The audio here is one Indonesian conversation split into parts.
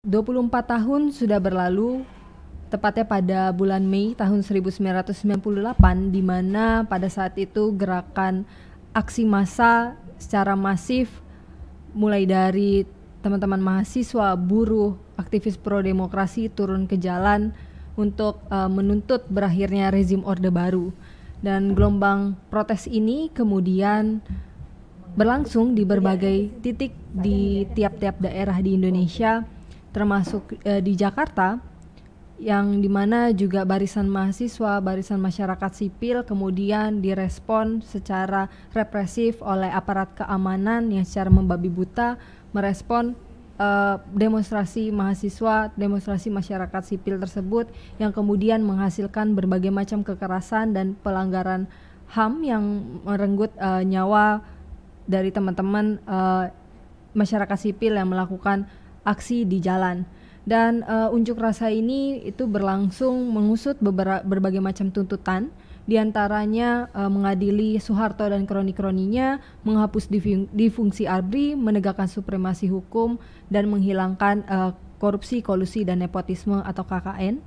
24 tahun sudah berlalu, tepatnya pada bulan Mei tahun 1998, di mana pada saat itu gerakan aksi massa secara masif mulai dari teman-teman mahasiswa, buruh, aktivis pro-demokrasi turun ke jalan untuk menuntut berakhirnya rezim Orde Baru. Dan gelombang protes ini kemudian berlangsung di berbagai titik di tiap-tiap daerah di Indonesia, termasuk di Jakarta, yang dimana juga barisan mahasiswa, barisan masyarakat sipil kemudian direspon secara represif oleh aparat keamanan yang secara membabi buta merespon demonstrasi mahasiswa, demonstrasi masyarakat sipil tersebut, yang kemudian menghasilkan berbagai macam kekerasan dan pelanggaran HAM yang merenggut nyawa dari teman-teman masyarakat sipil yang melakukan aksi di jalan. Dan unjuk rasa ini itu berlangsung mengusut berbagai macam tuntutan, diantaranya mengadili Soeharto dan kroni-kroninya, menghapus difungsi ABRI, menegakkan supremasi hukum, dan menghilangkan korupsi, kolusi, dan nepotisme atau KKN.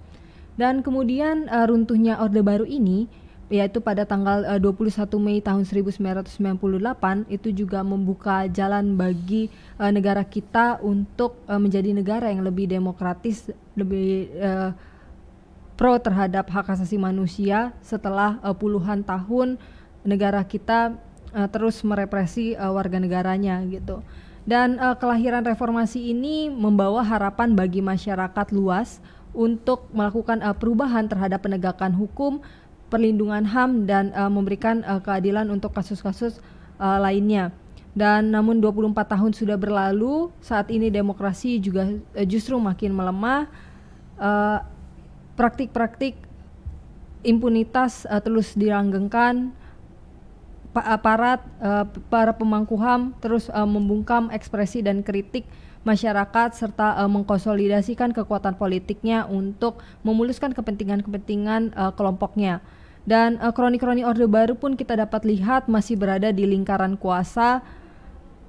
Dan kemudian runtuhnya Orde Baru ini, yaitu pada tanggal 21 Mei tahun 1998, itu juga membuka jalan bagi negara kita untuk menjadi negara yang lebih demokratis, lebih pro terhadap hak asasi manusia setelah puluhan tahun negara kita terus merepresi warga negaranya gitu. Dan kelahiran reformasi ini membawa harapan bagi masyarakat luas untuk melakukan perubahan terhadap penegakan hukum, perlindungan HAM, dan memberikan keadilan untuk kasus-kasus lainnya. Dan namun 24 tahun sudah berlalu, saat ini demokrasi juga justru makin melemah. Praktik-praktik impunitas terus dilanggengkan, aparat, para pemangku HAM terus membungkam ekspresi dan kritik masyarakat serta mengkonsolidasikan kekuatan politiknya untuk memuluskan kepentingan-kepentingan kelompoknya. Dan kroni-kroni Orde Baru pun kita dapat lihat masih berada di lingkaran kuasa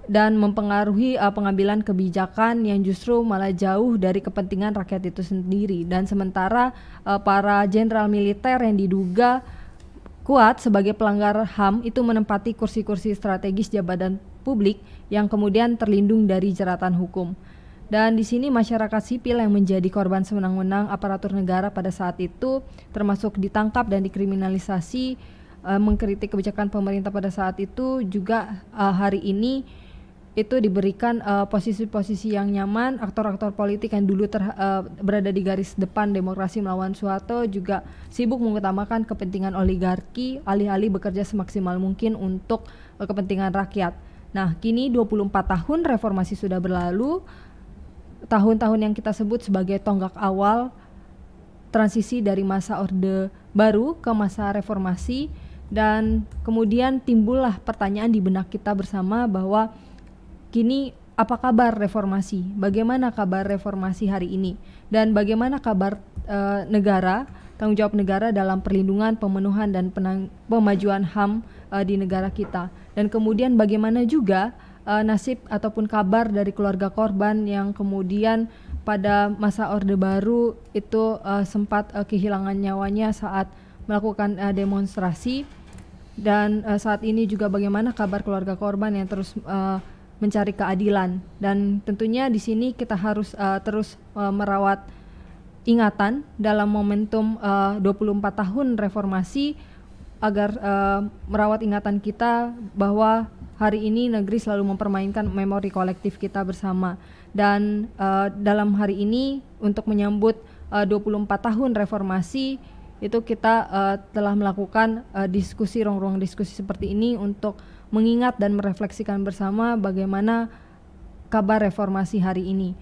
dan mempengaruhi pengambilan kebijakan yang justru malah jauh dari kepentingan rakyat itu sendiri. Dan sementara para jenderal militer yang diduga kuat sebagai pelanggar HAM itu menempati kursi-kursi strategis jabatan publik yang kemudian terlindung dari jeratan hukum. Dan di sini masyarakat sipil yang menjadi korban sewenang-wenang aparatur negara pada saat itu termasuk ditangkap dan dikriminalisasi, mengkritik kebijakan pemerintah pada saat itu juga hari ini itu diberikan posisi-posisi yang nyaman. Aktor-aktor politik yang dulu berada di garis depan demokrasi melawan Soeharto juga sibuk mengutamakan kepentingan oligarki, alih-alih bekerja semaksimal mungkin untuk kepentingan rakyat. Nah, kini 24 tahun reformasi sudah berlalu, tahun-tahun yang kita sebut sebagai tonggak awal transisi dari masa Orde Baru ke masa reformasi, dan kemudian timbullah pertanyaan di benak kita bersama bahwa kini apa kabar reformasi? Bagaimana kabar reformasi hari ini? Dan bagaimana kabar negara, tanggung jawab negara dalam perlindungan, pemenuhan, dan pemajuan HAM di negara kita? Dan kemudian bagaimana juga nasib ataupun kabar dari keluarga korban yang kemudian pada masa Orde Baru itu sempat kehilangan nyawanya saat melakukan demonstrasi, dan saat ini juga bagaimana kabar keluarga korban yang terus mencari keadilan. Dan tentunya di sini kita harus terus merawat ingatan dalam momentum 24 tahun reformasi, agar merawat ingatan kita bahwa hari ini negeri selalu mempermainkan memori kolektif kita bersama. Dan dalam hari ini untuk menyambut 24 tahun reformasi itu kita telah melakukan diskusi, ruang-ruang diskusi seperti ini untuk mengingat dan merefleksikan bersama bagaimana kabar reformasi hari ini.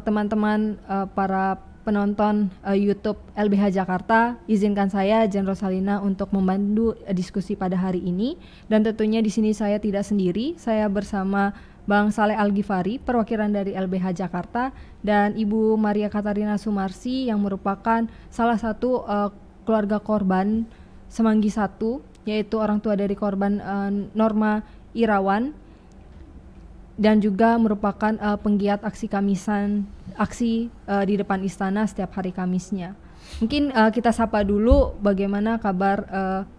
Teman-teman para penonton YouTube LBH Jakarta, izinkan saya Jen Rosalina untuk memandu diskusi pada hari ini. Dan tentunya di sini saya tidak sendiri, saya bersama Bang Saleh Al-Ghifari, perwakilan dari LBH Jakarta, dan Ibu Maria Katarina Sumarsi yang merupakan salah satu keluarga korban Semanggi 1, yaitu orang tua dari korban Norma Irawan. dan juga merupakan penggiat aksi di depan istana setiap hari Kamisnya. Mungkin kita sapa dulu bagaimana kabar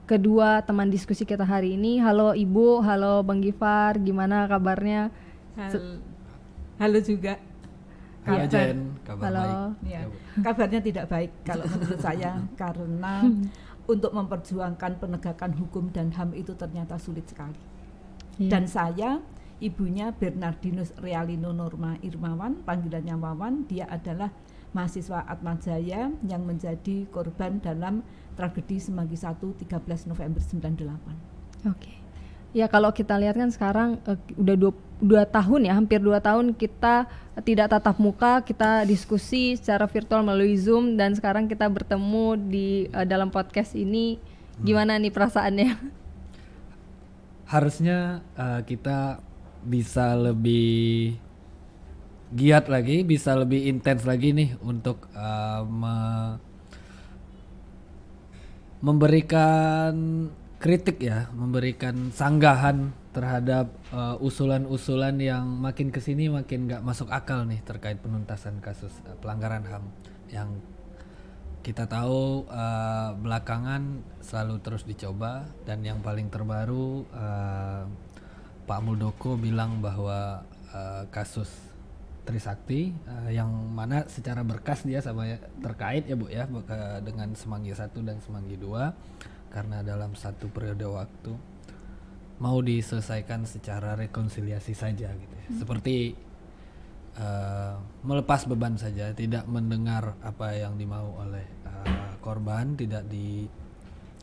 kedua teman diskusi kita hari ini. Halo Ibu, halo Bang Gifar, gimana kabarnya? Halo juga. Halo Jen, kabar halo. baik. Ya, kabarnya tidak baik kalau menurut saya karena untuk memperjuangkan penegakan hukum dan HAM itu ternyata sulit sekali. Dan saya ibunya Bernardinus Realino Norma Irmawan, panggilannya Wawan, dia adalah mahasiswa Atmajaya yang menjadi korban dalam tragedi Semanggi 1 13 November 98. Oke. Ya kalau kita lihat kan sekarang udah 2 tahun ya, hampir 2 tahun kita tidak tatap muka, kita diskusi secara virtual melalui Zoom, dan sekarang kita bertemu di dalam podcast ini. Gimana nih perasaannya? Harusnya kita bisa lebih giat lagi, bisa lebih intens lagi nih untuk memberikan kritik ya, memberikan sanggahan terhadap usulan-usulan yang makin kesini makin nggak masuk akal nih terkait penuntasan kasus pelanggaran HAM yang kita tahu belakangan selalu terus dicoba, dan yang paling terbaru Pak Muldoko bilang bahwa kasus Trisakti yang mana secara berkas dia sama terkait ya Bu ya dengan Semanggi 1 dan Semanggi 2 karena dalam satu periode waktu mau diselesaikan secara rekonsiliasi saja gitu ya. Seperti melepas beban saja, tidak mendengar apa yang dimau oleh korban, tidak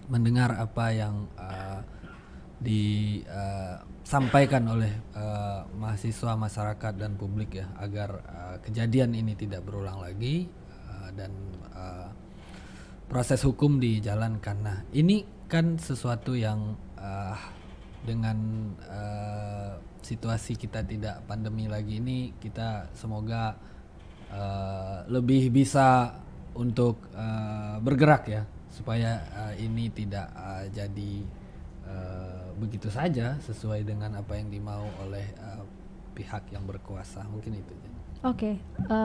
mendengar apa yang disampaikan oleh mahasiswa, masyarakat dan publik ya, agar kejadian ini tidak berulang lagi dan proses hukum dijalankan. Nah, ini kan sesuatu yang dengan situasi kita tidak pandemi lagi ini, kita semoga lebih bisa untuk bergerak ya, supaya ini tidak jadi begitu saja sesuai dengan apa yang dimau oleh pihak yang berkuasa. Mungkin itu. Oke,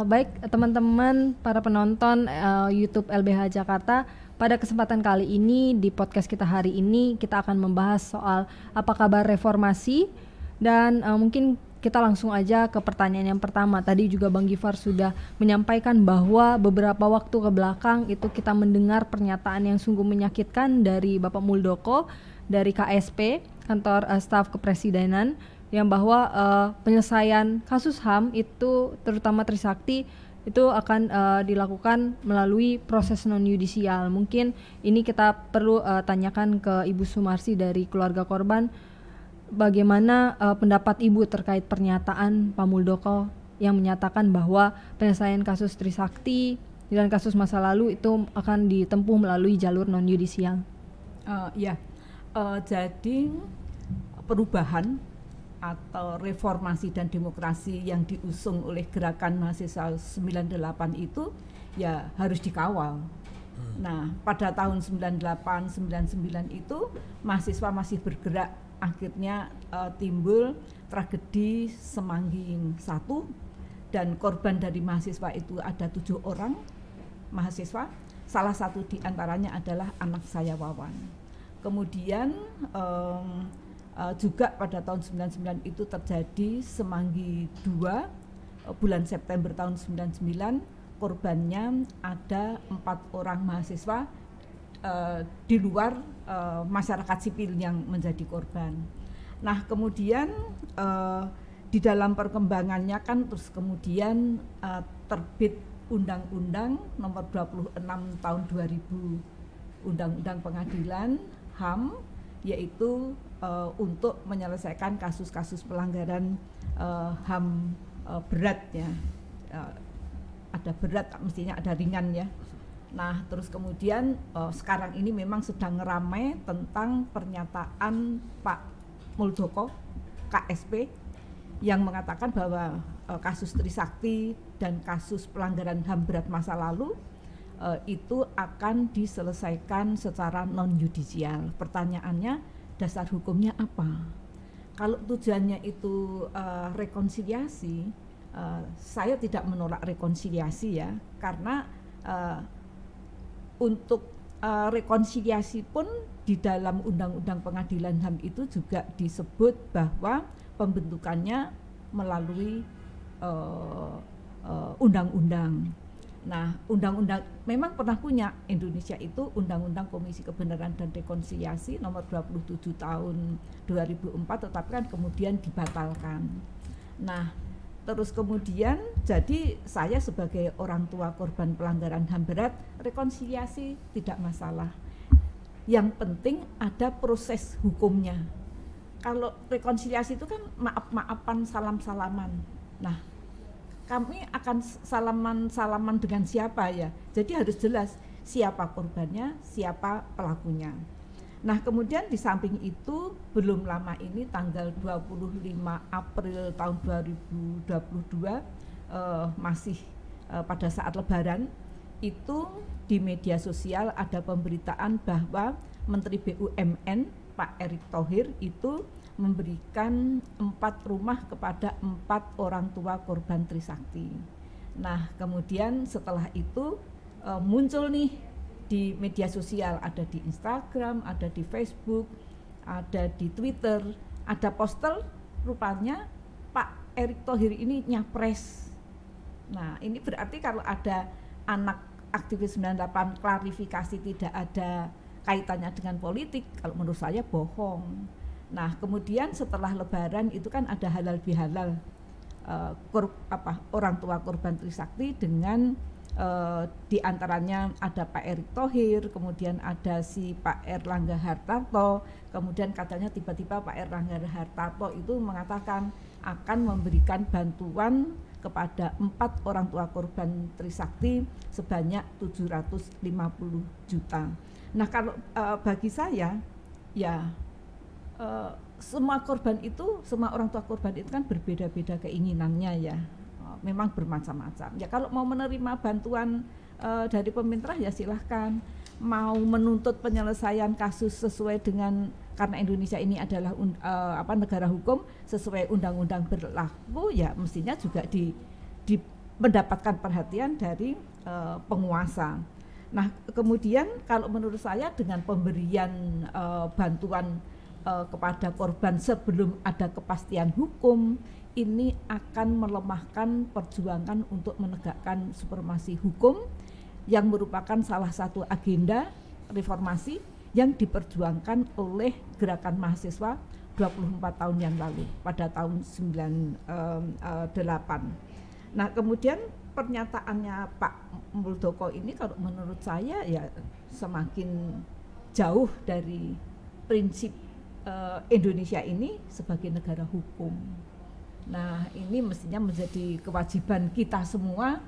baik teman-teman para penonton YouTube LBH Jakarta, pada kesempatan kali ini di podcast kita hari ini kita akan membahas soal apa kabar reformasi, dan mungkin kita langsung aja ke pertanyaan yang pertama. Tadi juga Bang Gifar sudah menyampaikan bahwa beberapa waktu ke belakang itu kita mendengar pernyataan yang sungguh menyakitkan dari Bapak Muldoko dari KSP, Kantor Staf Kepresidenan, yang bahwa penyelesaian kasus HAM itu terutama Trisakti itu akan dilakukan melalui proses non yudisial. Mungkin ini kita perlu tanyakan ke Ibu Sumarsi dari keluarga korban, bagaimana pendapat Ibu terkait pernyataan Pak Muldoko yang menyatakan bahwa penyelesaian kasus Trisakti dan kasus masa lalu itu akan ditempuh melalui jalur non yudisial. Jadi perubahan atau reformasi dan demokrasi yang diusung oleh gerakan mahasiswa 98 itu ya harus dikawal. Nah, pada tahun 98, 99 itu mahasiswa masih bergerak, akhirnya timbul tragedi Semanggi 1, dan korban dari mahasiswa itu ada 7 orang mahasiswa, salah satu di antaranya adalah anak saya Wawan. Kemudian juga pada tahun 99 itu terjadi Semanggi 2 bulan September tahun 99, korbannya ada 4 orang mahasiswa di luar masyarakat sipil yang menjadi korban. Nah, kemudian di dalam perkembangannya kan terus kemudian terbit Undang-Undang Nomor 26 Tahun 2000, Undang-Undang Pengadilan HAM, yaitu untuk menyelesaikan kasus-kasus pelanggaran HAM berat ya, ada berat mestinya ada ringan ya. Nah, terus kemudian sekarang ini memang sedang ramai tentang pernyataan Pak Muldoko KSP yang mengatakan bahwa kasus Trisakti dan kasus pelanggaran HAM berat masa lalu itu akan diselesaikan secara non yudisial. Pertanyaannya, dasar hukumnya apa? kalau tujuannya itu rekonsiliasi, saya tidak menolak rekonsiliasi ya, karena untuk rekonsiliasi pun di dalam Undang-Undang Pengadilan HAM itu juga disebut bahwa pembentukannya melalui undang-undang. Nah, undang-undang memang pernah punya Indonesia itu Undang-Undang Komisi Kebenaran dan Rekonsiliasi nomor 27 tahun 2004, tetapi kan kemudian dibatalkan. Nah, terus kemudian jadi saya sebagai orang tua korban pelanggaran HAM berat, rekonsiliasi tidak masalah. Yang penting ada proses hukumnya. Kalau rekonsiliasi itu kan maaf-maafan, salam-salaman. Nah, kami akan salaman-salaman dengan siapa ya? Jadi harus jelas siapa korbannya, siapa pelakunya. Nah, kemudian di samping itu belum lama ini tanggal 25 April tahun 2022 masih pada saat Lebaran itu di media sosial ada pemberitaan bahwa Menteri BUMN Pak Erick Thohir itu memberikan 4 rumah kepada 4 orang tua korban Trisakti. Nah, kemudian setelah itu muncul nih di media sosial, ada di Instagram, ada di Facebook, ada di Twitter, ada poster rupanya Pak Erick Thohir ini nyapres. Nah, ini berarti kalau ada anak aktivis 98 klarifikasi tidak ada kaitannya dengan politik, kalau menurut saya bohong. Nah, kemudian setelah Lebaran itu kan ada halal bihalal orang tua korban Trisakti dengan di antaranya ada Pak Erick Thohir, kemudian ada si Pak Erlangga Hartarto, kemudian katanya tiba-tiba Pak Erlangga Hartarto itu mengatakan akan memberikan bantuan kepada 4 orang tua korban Trisakti sebanyak 750 juta. Nah, kalau bagi saya ya semua korban itu, semua orang tua korban itu kan berbeda-beda keinginannya ya, memang bermacam-macam. Ya kalau mau menerima bantuan dari pemerintah ya silahkan, mau menuntut penyelesaian kasus sesuai dengan, karena Indonesia ini adalah negara hukum sesuai undang-undang berlaku, ya mestinya juga mendapatkan perhatian dari penguasa. Nah, kemudian kalau menurut saya dengan pemberian bantuan kepada korban sebelum ada kepastian hukum, ini akan melemahkan perjuangan untuk menegakkan supremasi hukum yang merupakan salah satu agenda reformasi yang diperjuangkan oleh gerakan mahasiswa 24 tahun yang lalu pada tahun 98. Nah, kemudian pernyataannya Pak Muldoko ini kalau menurut saya ya semakin jauh dari prinsip Indonesia ini sebagai negara hukum. Nah, ini mestinya menjadi kewajiban kita semua.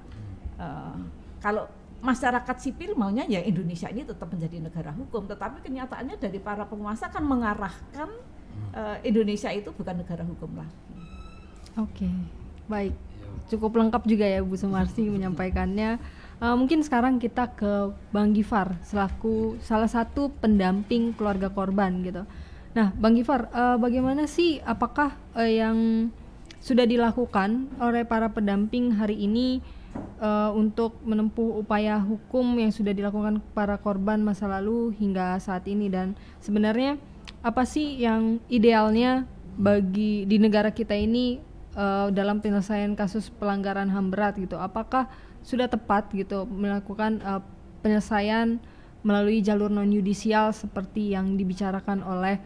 Kalau masyarakat sipil maunya ya Indonesia ini tetap menjadi negara hukum, tetapi kenyataannya dari para penguasa kan mengarahkan Indonesia itu bukan negara hukum lagi. Oke, baik. Cukup lengkap juga ya Bu Sumarsi menyampaikannya. Mungkin sekarang kita ke Bang Gifar selaku salah satu pendamping keluarga korban gitu. Nah, Bang Gifar, bagaimana sih, apakah yang sudah dilakukan oleh para pendamping hari ini untuk menempuh upaya hukum yang sudah dilakukan para korban masa lalu hingga saat ini, dan sebenarnya apa sih yang idealnya bagi di negara kita ini dalam penyelesaian kasus pelanggaran HAM berat gitu? Apakah sudah tepat gitu melakukan penyelesaian melalui jalur non yudisial seperti yang dibicarakan oleh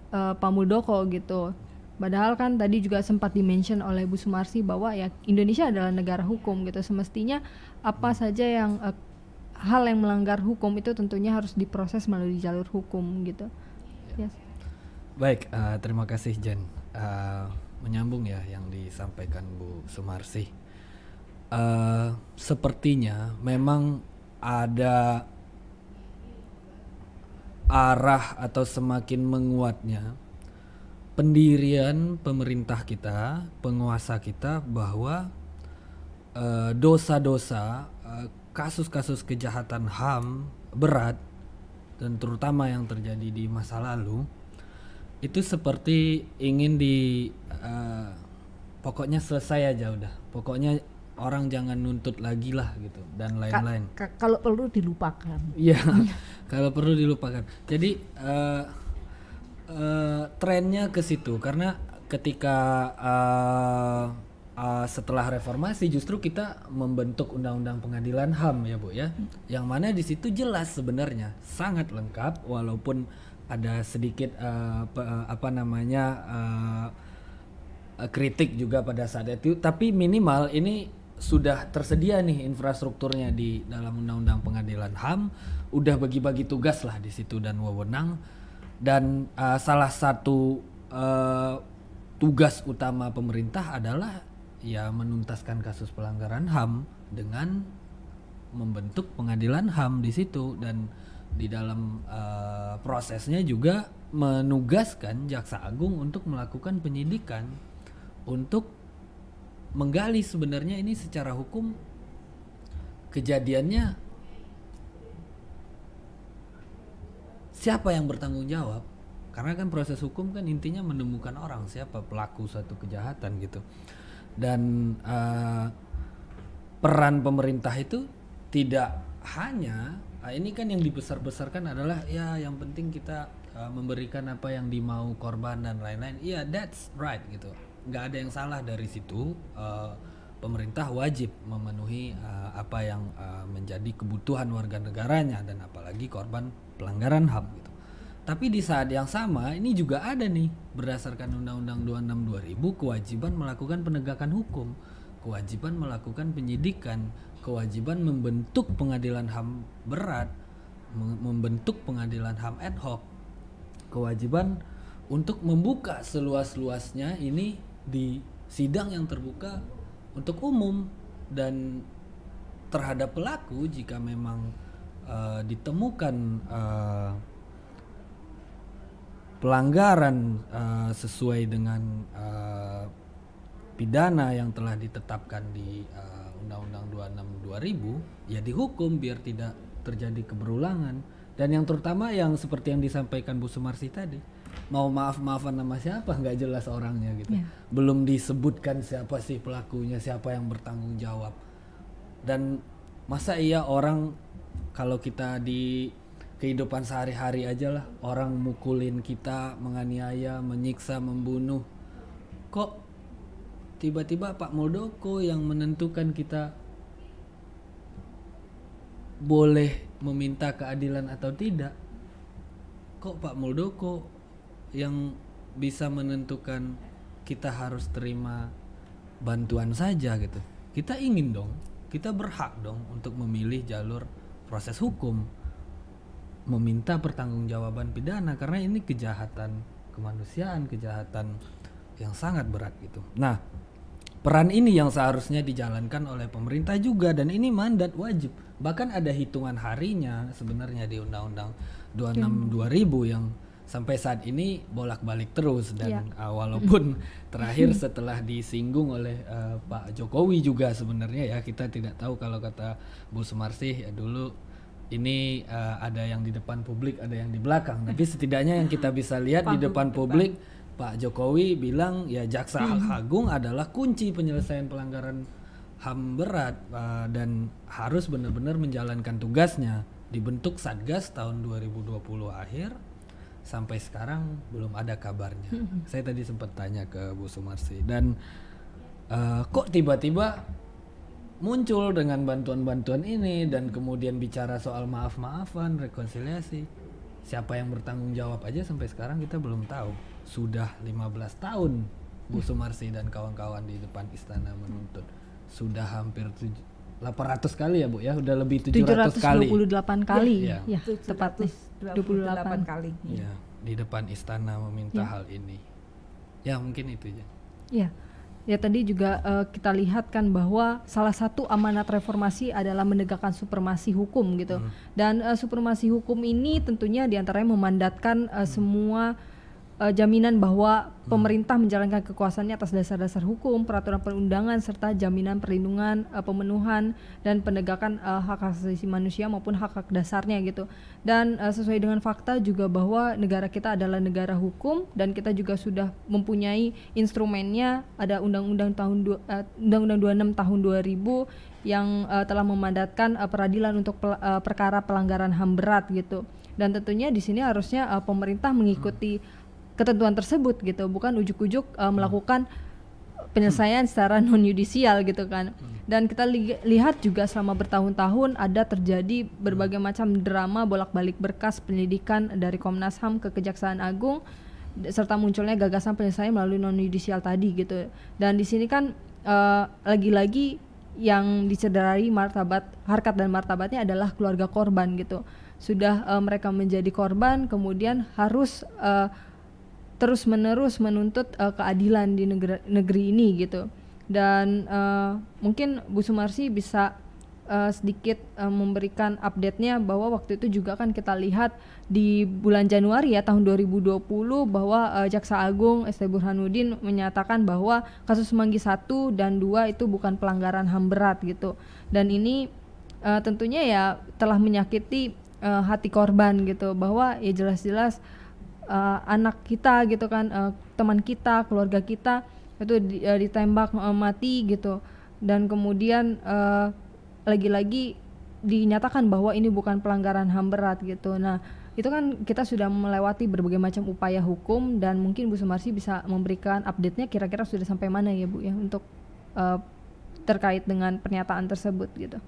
Pak Muldoko gitu? Padahal kan tadi juga sempat dimention oleh Bu Sumarsi bahwa ya Indonesia adalah negara hukum gitu. Semestinya apa saja yang hal yang melanggar hukum itu tentunya harus diproses melalui jalur hukum gitu. Yes. Baik, terima kasih Jen. Menyambung ya yang disampaikan Bu Sumarsi. Sepertinya memang ada arah atau semakin menguatnya pendirian pemerintah kita, penguasa kita, bahwa dosa-dosa, kasus-kasus kejahatan HAM berat dan terutama yang terjadi di masa lalu itu seperti ingin pokoknya selesai aja udah. Pokoknya orang jangan nuntut lagi lah gitu dan lain-lain. Kalau perlu dilupakan. Iya, kalau perlu dilupakan. Jadi trennya ke situ karena ketika setelah reformasi justru kita membentuk undang-undang pengadilan HAM ya Bu ya, yang mana di situ jelas sebenarnya sangat lengkap walaupun ada sedikit kritik juga pada saat itu, tapi minimal ini sudah tersedia nih infrastrukturnya di dalam undang-undang pengadilan HAM, udah bagi-bagi tugas lah di situ dan wewenang, dan salah satu tugas utama pemerintah adalah ya menuntaskan kasus pelanggaran HAM dengan membentuk pengadilan HAM di situ, dan di dalam prosesnya juga menugaskan Jaksa Agung untuk melakukan penyidikan untuk menggali sebenarnya ini secara hukum kejadiannya siapa yang bertanggung jawab, karena kan proses hukum kan intinya menemukan orang siapa pelaku suatu kejahatan gitu. Dan peran pemerintah itu tidak hanya ini kan yang dibesar-besarkan adalah ya yang penting kita memberikan apa yang dimau korban dan lain-lain. Iya, that's right gitu. Nggak ada yang salah dari situ. Pemerintah wajib memenuhi apa yang menjadi kebutuhan warga negaranya dan apalagi korban pelanggaran HAM gitu. Tapi di saat yang sama ini juga ada nih berdasarkan Undang-Undang 26 2000 kewajiban melakukan penegakan hukum, kewajiban melakukan penyidikan, kewajiban membentuk pengadilan HAM berat, membentuk pengadilan HAM ad hoc, kewajiban untuk membuka seluas-luasnya ini di sidang yang terbuka untuk umum, dan terhadap pelaku jika memang ditemukan pelanggaran sesuai dengan pidana yang telah ditetapkan di Undang-Undang 26 2000 ya dihukum biar tidak terjadi keberulangan. Dan yang terutama yang seperti yang disampaikan Bu Sumarsi tadi, mau maaf-maafan sama siapa nggak jelas orangnya gitu, belum disebutkan siapa sih pelakunya, siapa yang bertanggung jawab. Dan masa iya orang kalau kita di kehidupan sehari-hari aja lah orang mukulin kita, menganiaya, menyiksa, membunuh, kok tiba-tiba Pak Muldoko yang menentukan kita boleh meminta keadilan atau tidak? Kok Pak Muldoko yang bisa menentukan kita harus terima bantuan saja gitu? Kita ingin dong, kita berhak dong untuk memilih jalur proses hukum, meminta pertanggungjawaban pidana karena ini kejahatan kemanusiaan, kejahatan yang sangat berat gitu. Nah, peran ini yang seharusnya dijalankan oleh pemerintah juga, dan ini mandat wajib. Bahkan ada hitungan harinya sebenarnya di Undang-Undang 26 2000 yang sampai saat ini bolak-balik terus, dan walaupun terakhir setelah disinggung oleh Pak Jokowi juga sebenarnya ya, kita tidak tahu kalau kata Bu Sumarsi ya dulu ini ada yang di depan publik, ada yang di belakang. Tapi setidaknya yang kita bisa lihat di depan publik, Pak Jokowi bilang ya Jaksa Agung adalah kunci penyelesaian pelanggaran HAM berat, dan harus benar-benar menjalankan tugasnya. Dibentuk Satgas tahun 2020 akhir, sampai sekarang belum ada kabarnya. Saya tadi sempat tanya ke Bu Sumarsi, dan kok tiba-tiba muncul dengan bantuan-bantuan ini, dan kemudian bicara soal maaf-maafan, rekonsiliasi. Siapa yang bertanggung jawab aja sampai sekarang kita belum tahu. Sudah 15 tahun Bu Sumarsi dan kawan-kawan di depan istana menuntut. Sudah hampir 800 kali ya Bu ya, udah lebih 700 kali. 728 kali. Ya, tepatnya 28 kali. Ya, di depan istana meminta hal ini. Ya, mungkin itu aja. Ya. Ya, tadi juga kita lihat kan bahwa salah satu amanat reformasi adalah menegakkan supremasi hukum gitu. Dan supremasi hukum ini tentunya diantaranya memandatkan semua jaminan bahwa pemerintah menjalankan kekuasaannya atas dasar-dasar hukum, peraturan perundangan, serta jaminan perlindungan, pemenuhan dan penegakan hak asasi manusia maupun hak-hak dasarnya gitu. Dan sesuai dengan fakta juga bahwa negara kita adalah negara hukum dan kita juga sudah mempunyai instrumennya, ada Undang-Undang 26 tahun 2000 yang telah memandatkan peradilan untuk perkara pelanggaran HAM berat gitu. Dan tentunya di sini harusnya pemerintah mengikuti ketentuan tersebut gitu, bukan ujuk-ujuk melakukan penyelesaian secara non yudisial gitu kan. Dan kita lihat juga selama bertahun-tahun ada terjadi berbagai macam drama bolak-balik berkas penyelidikan dari Komnas HAM ke Kejaksaan Agung, serta munculnya gagasan penyelesaian melalui non yudisial tadi gitu. Dan di sini kan lagi-lagi yang dicederai harkat dan martabatnya adalah keluarga korban gitu. Sudah mereka menjadi korban, kemudian harus terus-menerus menuntut keadilan di negeri ini gitu. Dan mungkin Bu Sumarsi bisa sedikit memberikan update-nya bahwa waktu itu juga kan kita lihat di bulan Januari ya tahun 2020 bahwa Jaksa Agung ST Burhanuddin menyatakan bahwa kasus Semanggi 1 dan 2 itu bukan pelanggaran HAM berat gitu. Dan ini tentunya ya telah menyakiti hati korban gitu, bahwa ya jelas-jelas anak kita gitu kan, teman kita, keluarga kita itu ditembak mati gitu. Dan kemudian lagi-lagi dinyatakan bahwa ini bukan pelanggaran HAM berat gitu. Nah itu kan kita sudah melewati berbagai macam upaya hukum, dan mungkin Bu Sumarsi bisa memberikan update-nya kira-kira sudah sampai mana ya Bu ya untuk terkait dengan pernyataan tersebut gitu.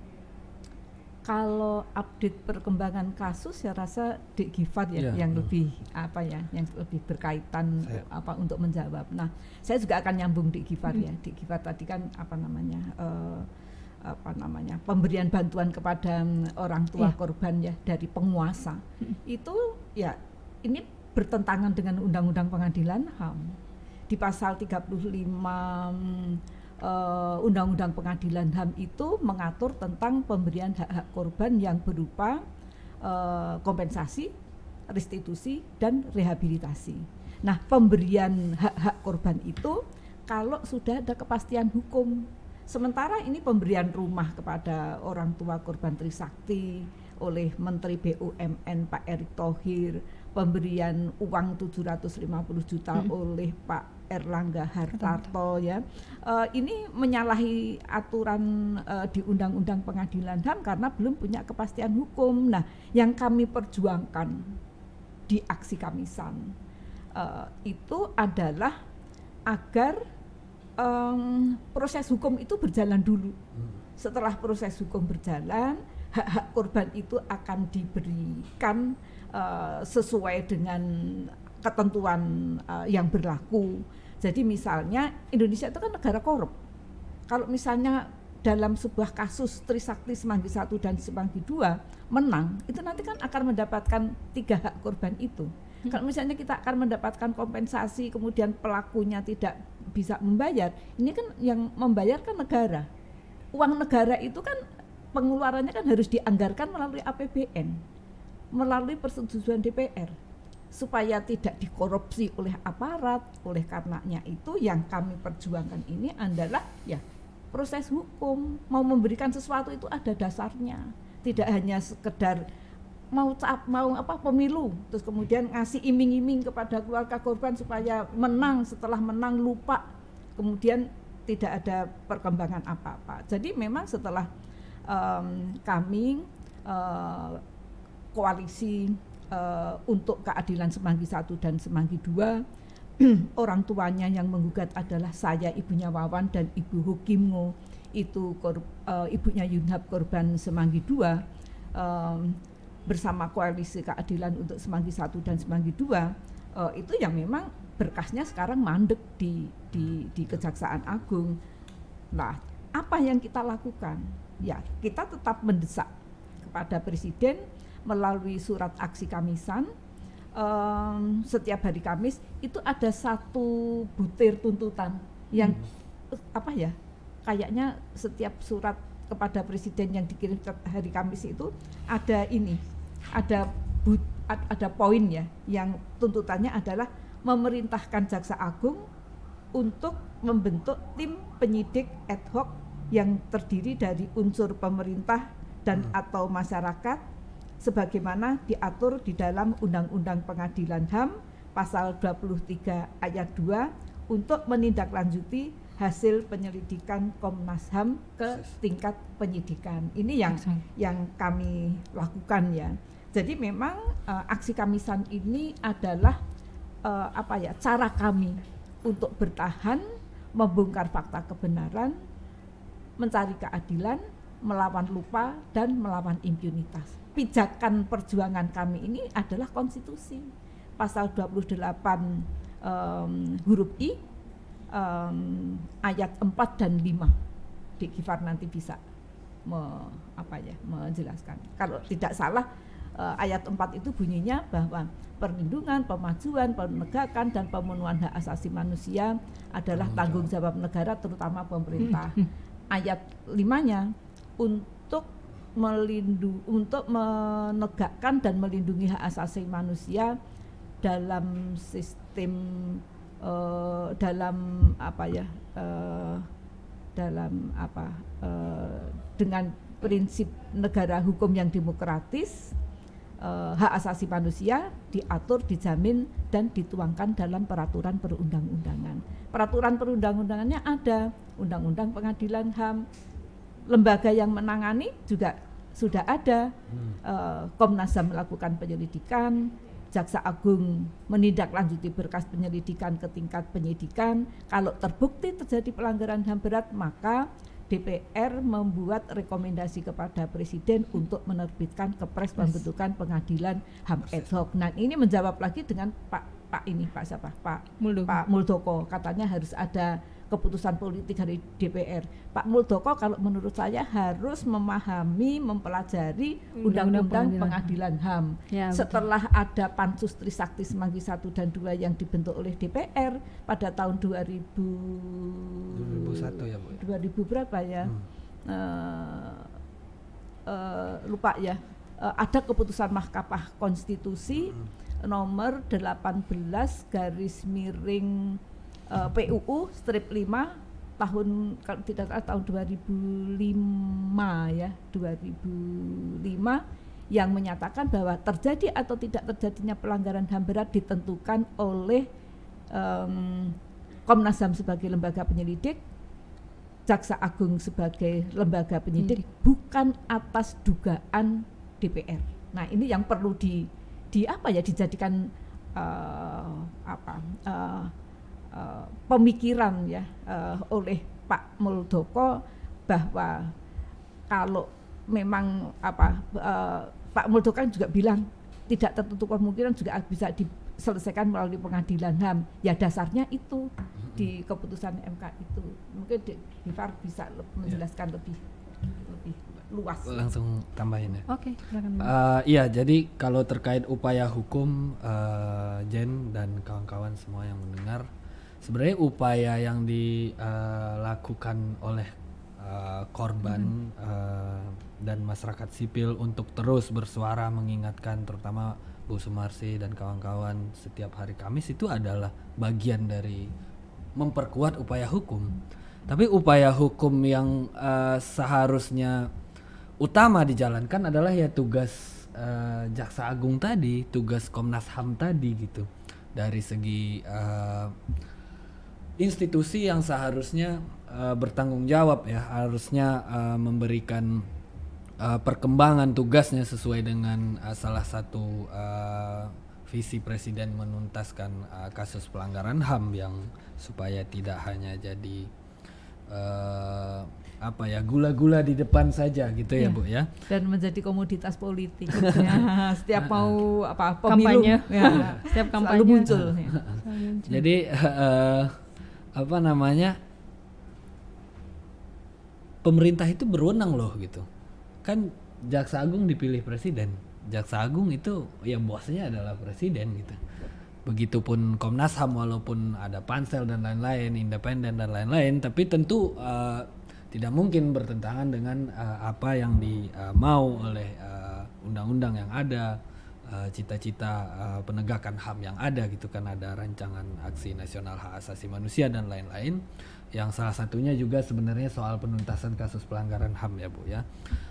Kalau update perkembangan kasus saya rasa Dek Gifat ya, yang lebih yang lebih berkaitan untuk menjawab. Nah, saya juga akan nyambung Dek Gifat ya. Dek Gifat tadi kan pemberian bantuan kepada orang tua korban ya dari penguasa. Itu ya ini bertentangan dengan Undang-Undang Pengadilan HAM. Di pasal 35 Undang-Undang Pengadilan HAM itu mengatur tentang pemberian hak-hak korban yang berupa kompensasi, restitusi, dan rehabilitasi. Nah, pemberian hak-hak korban itu kalau sudah ada kepastian hukum. Sementara ini pemberian rumah kepada orang tua korban Trisakti oleh Menteri BUMN Pak Erick Thohir, pemberian uang 750 juta oleh Pak Erlangga Hartarto ya, ini menyalahi aturan di Undang-Undang Pengadilan HAM karena belum punya kepastian hukum. Nah, yang kami perjuangkan di aksi Kamisan itu adalah agar proses hukum itu berjalan dulu. Setelah proses hukum berjalan, hak-hak korban itu akan diberikan sesuai dengan ketentuan yang berlaku. Jadi misalnya Indonesia itu kan negara korup. Kalau misalnya dalam sebuah kasus Trisakti Semanggi 1 dan Semanggi 2 menang, itu nanti kan akan mendapatkan 3 hak korban itu. Kalau misalnya kita akan mendapatkan kompensasi, kemudian pelakunya tidak bisa membayar, ini kan yang membayar kan negara. Uang negara itu kan pengeluarannya kan harus dianggarkan melalui APBN, melalui persetujuan DPR, supaya tidak dikorupsi oleh aparat. Oleh karenanya itu yang kami perjuangkan ini adalah ya proses hukum. Mau memberikan sesuatu itu ada dasarnya, tidak hanya sekedar mau pemilu terus kemudian ngasih iming-iming kepada keluarga korban supaya menang, setelah menang lupa, kemudian tidak ada perkembangan apa-apa. Jadi memang setelah kami koalisi untuk keadilan Semanggi 1 dan Semanggi 2, orang tuanya yang menggugat adalah saya, ibunya Wawan, dan Ibu Hukimno, itu ibunya Yunhab korban Semanggi 2, bersama koalisi keadilan untuk Semanggi 1 dan Semanggi 2, itu yang memang berkasnya sekarang mandek di Kejaksaan Agung. Nah, apa yang kita lakukan? Ya, kita tetap mendesak kepada Presiden melalui surat aksi Kamisan. Setiap hari Kamis itu ada satu butir tuntutan yang kayaknya setiap surat kepada Presiden yang dikirim hari Kamis itu ada poin ya, yang tuntutannya adalah memerintahkan Jaksa Agung untuk membentuk tim penyidik ad hoc yang terdiri dari unsur pemerintah dan atau masyarakat sebagaimana diatur di dalam Undang-Undang Pengadilan HAM pasal 23 ayat 2 untuk menindaklanjuti hasil penyelidikan Komnas HAM ke tingkat penyidikan. Ini yang kami lakukan ya. Jadi memang aksi Kamisan ini adalah cara kami untuk bertahan, membongkar fakta kebenaran, mencari keadilan, melawan lupa dan melawan impunitas. Pijakan perjuangan kami ini adalah konstitusi. Pasal 28 huruf I ayat 4 dan 5. Dik Gifar nanti bisa menjelaskan. Kalau tidak salah ayat 4 itu bunyinya bahwa perlindungan, pemajuan, penegakan dan pemenuhan hak asasi manusia adalah tanggung jawab negara terutama pemerintah. Ayat 5-nya untuk menegakkan dan melindungi hak asasi manusia dalam sistem dengan prinsip negara hukum yang demokratis. Hak asasi manusia diatur, dijamin dan dituangkan dalam peraturan perundang-undangan. Peraturan perundang-undangannya ada, Undang-Undang Pengadilan HAM, lembaga yang menangani juga sudah ada. Komnas HAM melakukan penyelidikan, Jaksa Agung menindaklanjuti berkas penyelidikan ke tingkat penyidikan. Kalau terbukti terjadi pelanggaran HAM berat, maka DPR membuat rekomendasi kepada Presiden untuk menerbitkan Kepres pembentukan pengadilan HAM ad hoc. Nah, ini menjawab lagi dengan Pak Muldoko. Katanya harus ada keputusan politik dari DPR. Pak Muldoko kalau menurut saya harus memahami, mempelajari Undang-Undang Pengadilan HAM. Ya, setelah ada Pansus Trisakti Semanggi 1 dan 2 yang dibentuk oleh DPR pada tahun 2001 ya Bu. 2000 berapa ya? Lupa ya. Ada keputusan Mahkamah Konstitusi nomor 18 garis miring PUU strip 5 tahun kalau tidak salah tahun 2005 ya, 2005 yang menyatakan bahwa terjadi atau tidak terjadinya pelanggaran HAM berat ditentukan oleh Komnas HAM sebagai lembaga penyelidik, Jaksa Agung sebagai lembaga penyidik, bukan atas dugaan DPR. Nah, ini yang perlu dijadikan pemikiran ya oleh Pak Muldoko, bahwa kalau memang Pak Muldoko kan juga bilang tidak tertutup kemungkinan juga bisa diselesaikan melalui pengadilan HAM. Ya dasarnya itu di keputusan MK itu. Mungkin Gifar bisa menjelaskan lebih luas. Langsung tambahin ya. Oke, silakan. Iya, jadi kalau terkait upaya hukum, Jen dan kawan-kawan semua yang mendengar, sebenarnya upaya yang dilakukan oleh korban dan masyarakat sipil untuk terus bersuara mengingatkan terutama Bu Sumarsi dan kawan-kawan setiap hari Kamis itu adalah bagian dari memperkuat upaya hukum. Tapi upaya hukum yang seharusnya utama dijalankan adalah ya tugas Jaksa Agung tadi, tugas Komnas HAM tadi gitu. Dari segi institusi yang seharusnya bertanggung jawab ya, harusnya memberikan perkembangan tugasnya sesuai dengan salah satu visi Presiden menuntaskan kasus pelanggaran HAM yang supaya tidak hanya jadi gula-gula di depan saja gitu ya Bu ya, dan menjadi komoditas politik ya. Setiap mau pemilu kampanye ya, setiap kampanye selalu muncul ya. Jadi pemerintah itu berwenang loh gitu kan. Jaksa Agung dipilih Presiden, Jaksa Agung itu ya bosnya adalah Presiden gitu. Begitupun Komnas HAM, walaupun ada pansel dan lain-lain, independen dan lain-lain, tapi tentu tidak mungkin bertentangan dengan apa yang dimau oleh undang-undang yang ada, cita-cita penegakan HAM yang ada gitu kan, ada rancangan aksi nasional hak asasi manusia dan lain-lain yang salah satunya juga sebenarnya soal penuntasan kasus pelanggaran HAM ya Bu ya.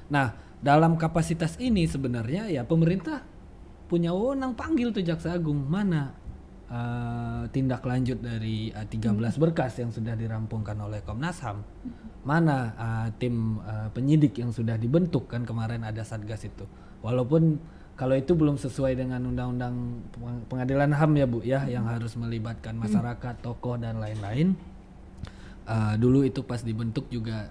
Nah dalam kapasitas ini sebenarnya ya pemerintah punya wewenang panggil tuh Jaksa Agung, mana tindak lanjut dari 13 berkas yang sudah dirampungkan oleh Komnas HAM, mana tim penyidik yang sudah dibentuk kan kemarin ada Satgas itu, walaupun kalau itu belum sesuai dengan undang-undang pengadilan HAM ya Bu ya, yang harus melibatkan masyarakat, tokoh dan lain-lain. Dulu itu pas dibentuk juga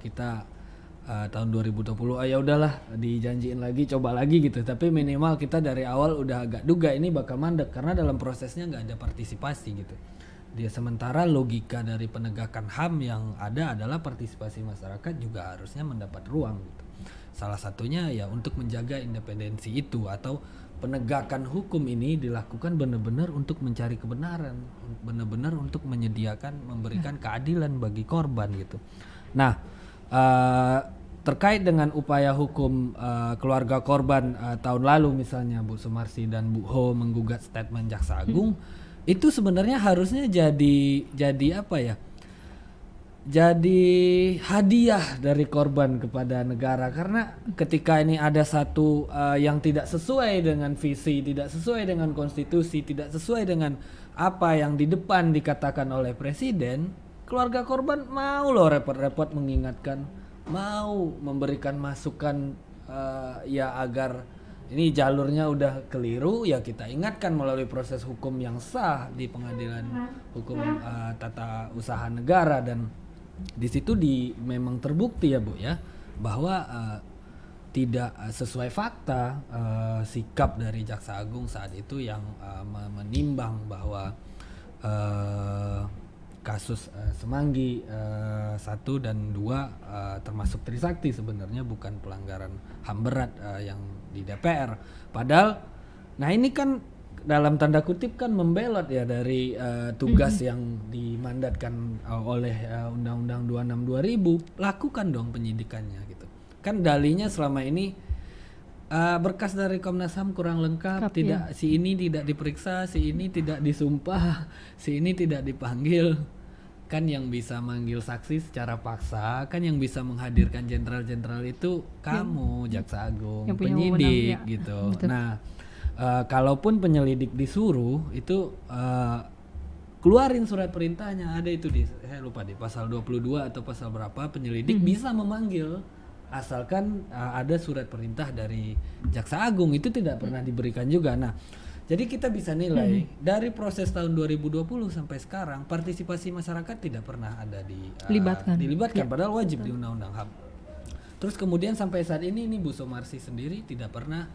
kita tahun 2020 ya udahlah dijanjiin lagi, coba lagi gitu, tapi minimal kita dari awal udah agak duga ini bakal mandek karena dalam prosesnya nggak ada partisipasi gitu. Dia sementara logika dari penegakan HAM yang ada adalah partisipasi masyarakat juga harusnya mendapat ruang gitu. Salah satunya ya untuk menjaga independensi itu, atau penegakan hukum ini dilakukan benar-benar untuk mencari kebenaran, benar-benar untuk menyediakan, memberikan keadilan bagi korban gitu. Nah terkait dengan upaya hukum keluarga korban tahun lalu misalnya Bu Sumarsi dan Bu Ho menggugat statement Jaksa Agung, itu sebenarnya harusnya jadi apa ya? Jadi hadiah dari korban kepada negara, karena ketika ini ada satu yang tidak sesuai dengan visi, tidak sesuai dengan konstitusi, tidak sesuai dengan apa yang di depan dikatakan oleh presiden, keluarga korban mau loh repot-repot mengingatkan, mau memberikan masukan ya agar ini jalurnya udah keliru, ya kita ingatkan melalui proses hukum yang sah di pengadilan hukum tata usaha negara. Dan di situ memang terbukti ya Bu ya bahwa tidak sesuai fakta sikap dari Jaksa Agung saat itu yang menimbang bahwa kasus Semanggi 1 dan 2 termasuk Trisakti sebenarnya bukan pelanggaran HAM berat yang di DPR. Padahal nah ini kan dalam tanda kutip kan membelot ya dari tugas yang dimandatkan oleh Undang-Undang 26 2000, lakukan dong penyidikannya gitu. Kan dalihnya selama ini berkas dari Komnas HAM kurang lengkap, tidak si ini tidak diperiksa, si ini tidak disumpah, si ini tidak dipanggil. Kan yang bisa manggil saksi secara paksa, kan yang bisa menghadirkan jenderal-jenderal itu kamu Jaksa Agung, penyidik ya. Gitu. Betul. Nah kalaupun penyelidik disuruh itu keluarin surat perintahnya, ada itu saya lupa di pasal 22 atau pasal berapa, penyelidik bisa memanggil asalkan ada surat perintah dari Jaksa Agung, itu tidak pernah diberikan juga. Nah jadi kita bisa nilai dari proses tahun 2020 sampai sekarang partisipasi masyarakat tidak pernah ada dilibatkan ya. Padahal wajib di Undang-Undang HAM. Terus kemudian sampai saat ini Bu Sumarsi sendiri tidak pernah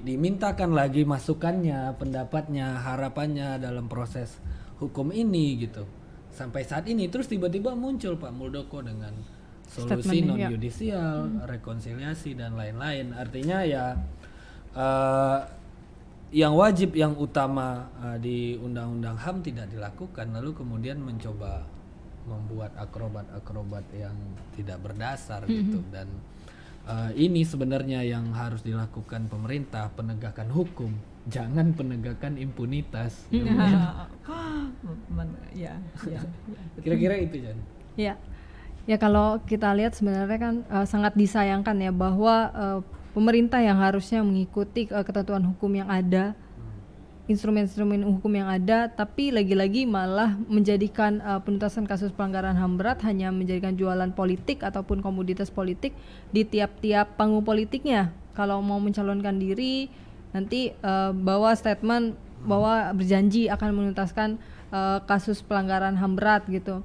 dimintakan lagi masukannya, pendapatnya, harapannya dalam proses hukum ini gitu. Sampai saat ini terus tiba-tiba muncul Pak Muldoko dengan solusi non yudisial, rekonsiliasi dan lain-lain. Artinya ya yang wajib, yang utama di Undang-Undang HAM tidak dilakukan, lalu kemudian mencoba membuat akrobat-akrobat yang tidak berdasar gitu. Dan ini sebenarnya yang harus dilakukan pemerintah, penegakan hukum, jangan penegakan impunitas. Kira-kira itu Jan. Ya kalau kita lihat sebenarnya kan sangat disayangkan ya bahwa pemerintah yang harusnya mengikuti ketentuan hukum yang ada, instrumen-instrumen hukum yang ada, tapi lagi-lagi malah menjadikan penuntasan kasus pelanggaran HAM berat hanya menjadikan jualan politik ataupun komoditas politik di tiap-tiap panggung politiknya. Kalau mau mencalonkan diri nanti bawa statement bahwa berjanji akan menuntaskan kasus pelanggaran HAM berat gitu.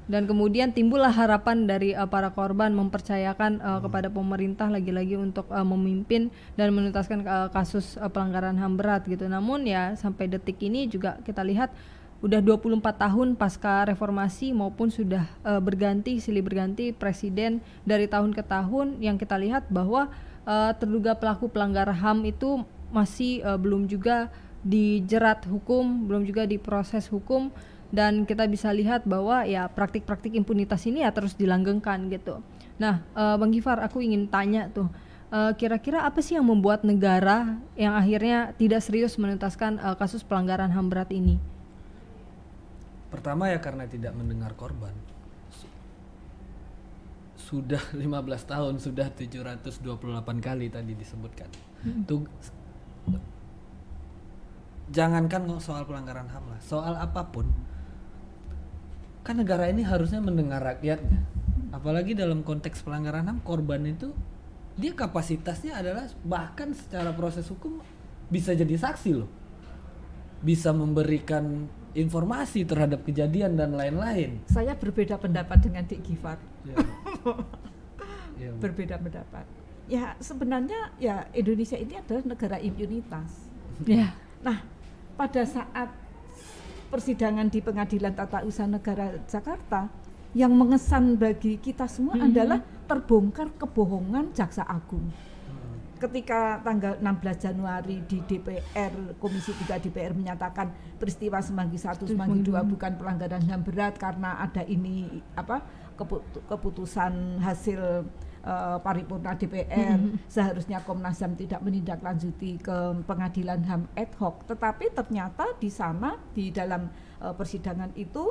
Dan kemudian timbullah harapan dari para korban mempercayakan kepada pemerintah lagi-lagi untuk memimpin dan menuntaskan kasus pelanggaran HAM berat gitu. Namun ya sampai detik ini juga kita lihat udah 24 tahun pasca reformasi maupun sudah silih berganti presiden dari tahun ke tahun, yang kita lihat bahwa terduga pelaku pelanggar HAM itu masih belum juga dijerat hukum, belum juga diproses hukum. Dan kita bisa lihat bahwa ya praktik-praktik impunitas ini ya terus dilanggengkan gitu. Nah, Bang Gifar, aku ingin tanya tuh, kira-kira apa sih yang membuat negara yang akhirnya tidak serius menuntaskan kasus pelanggaran HAM berat ini? Pertama ya karena tidak mendengar korban. Sudah 15 tahun, sudah 728 kali tadi disebutkan. Jangankan soal pelanggaran HAM lah, soal apapun. Kan negara ini harusnya mendengar rakyatnya. Apalagi dalam konteks pelanggaran HAM, korban itu dia kapasitasnya adalah bahkan secara proses hukum bisa jadi saksi loh, bisa memberikan informasi terhadap kejadian dan lain-lain. Saya berbeda pendapat dengan Dik Gifar. Ya, berbeda pendapat. Ya sebenarnya ya Indonesia ini adalah negara impunitas. Ya. Nah pada saat persidangan di Pengadilan Tata Usaha Negara Jakarta, yang mengesan bagi kita semua adalah terbongkar kebohongan Jaksa Agung. Ketika tanggal 16 Januari di DPR, Komisi 3 DPR menyatakan peristiwa Semanggi 1, Semanggi 2 bukan pelanggaran HAM berat karena ada ini keputusan hasil paripurna DPR, seharusnya Komnas HAM tidak menindaklanjuti ke pengadilan HAM ad hoc. Tetapi ternyata di sana di dalam persidangan itu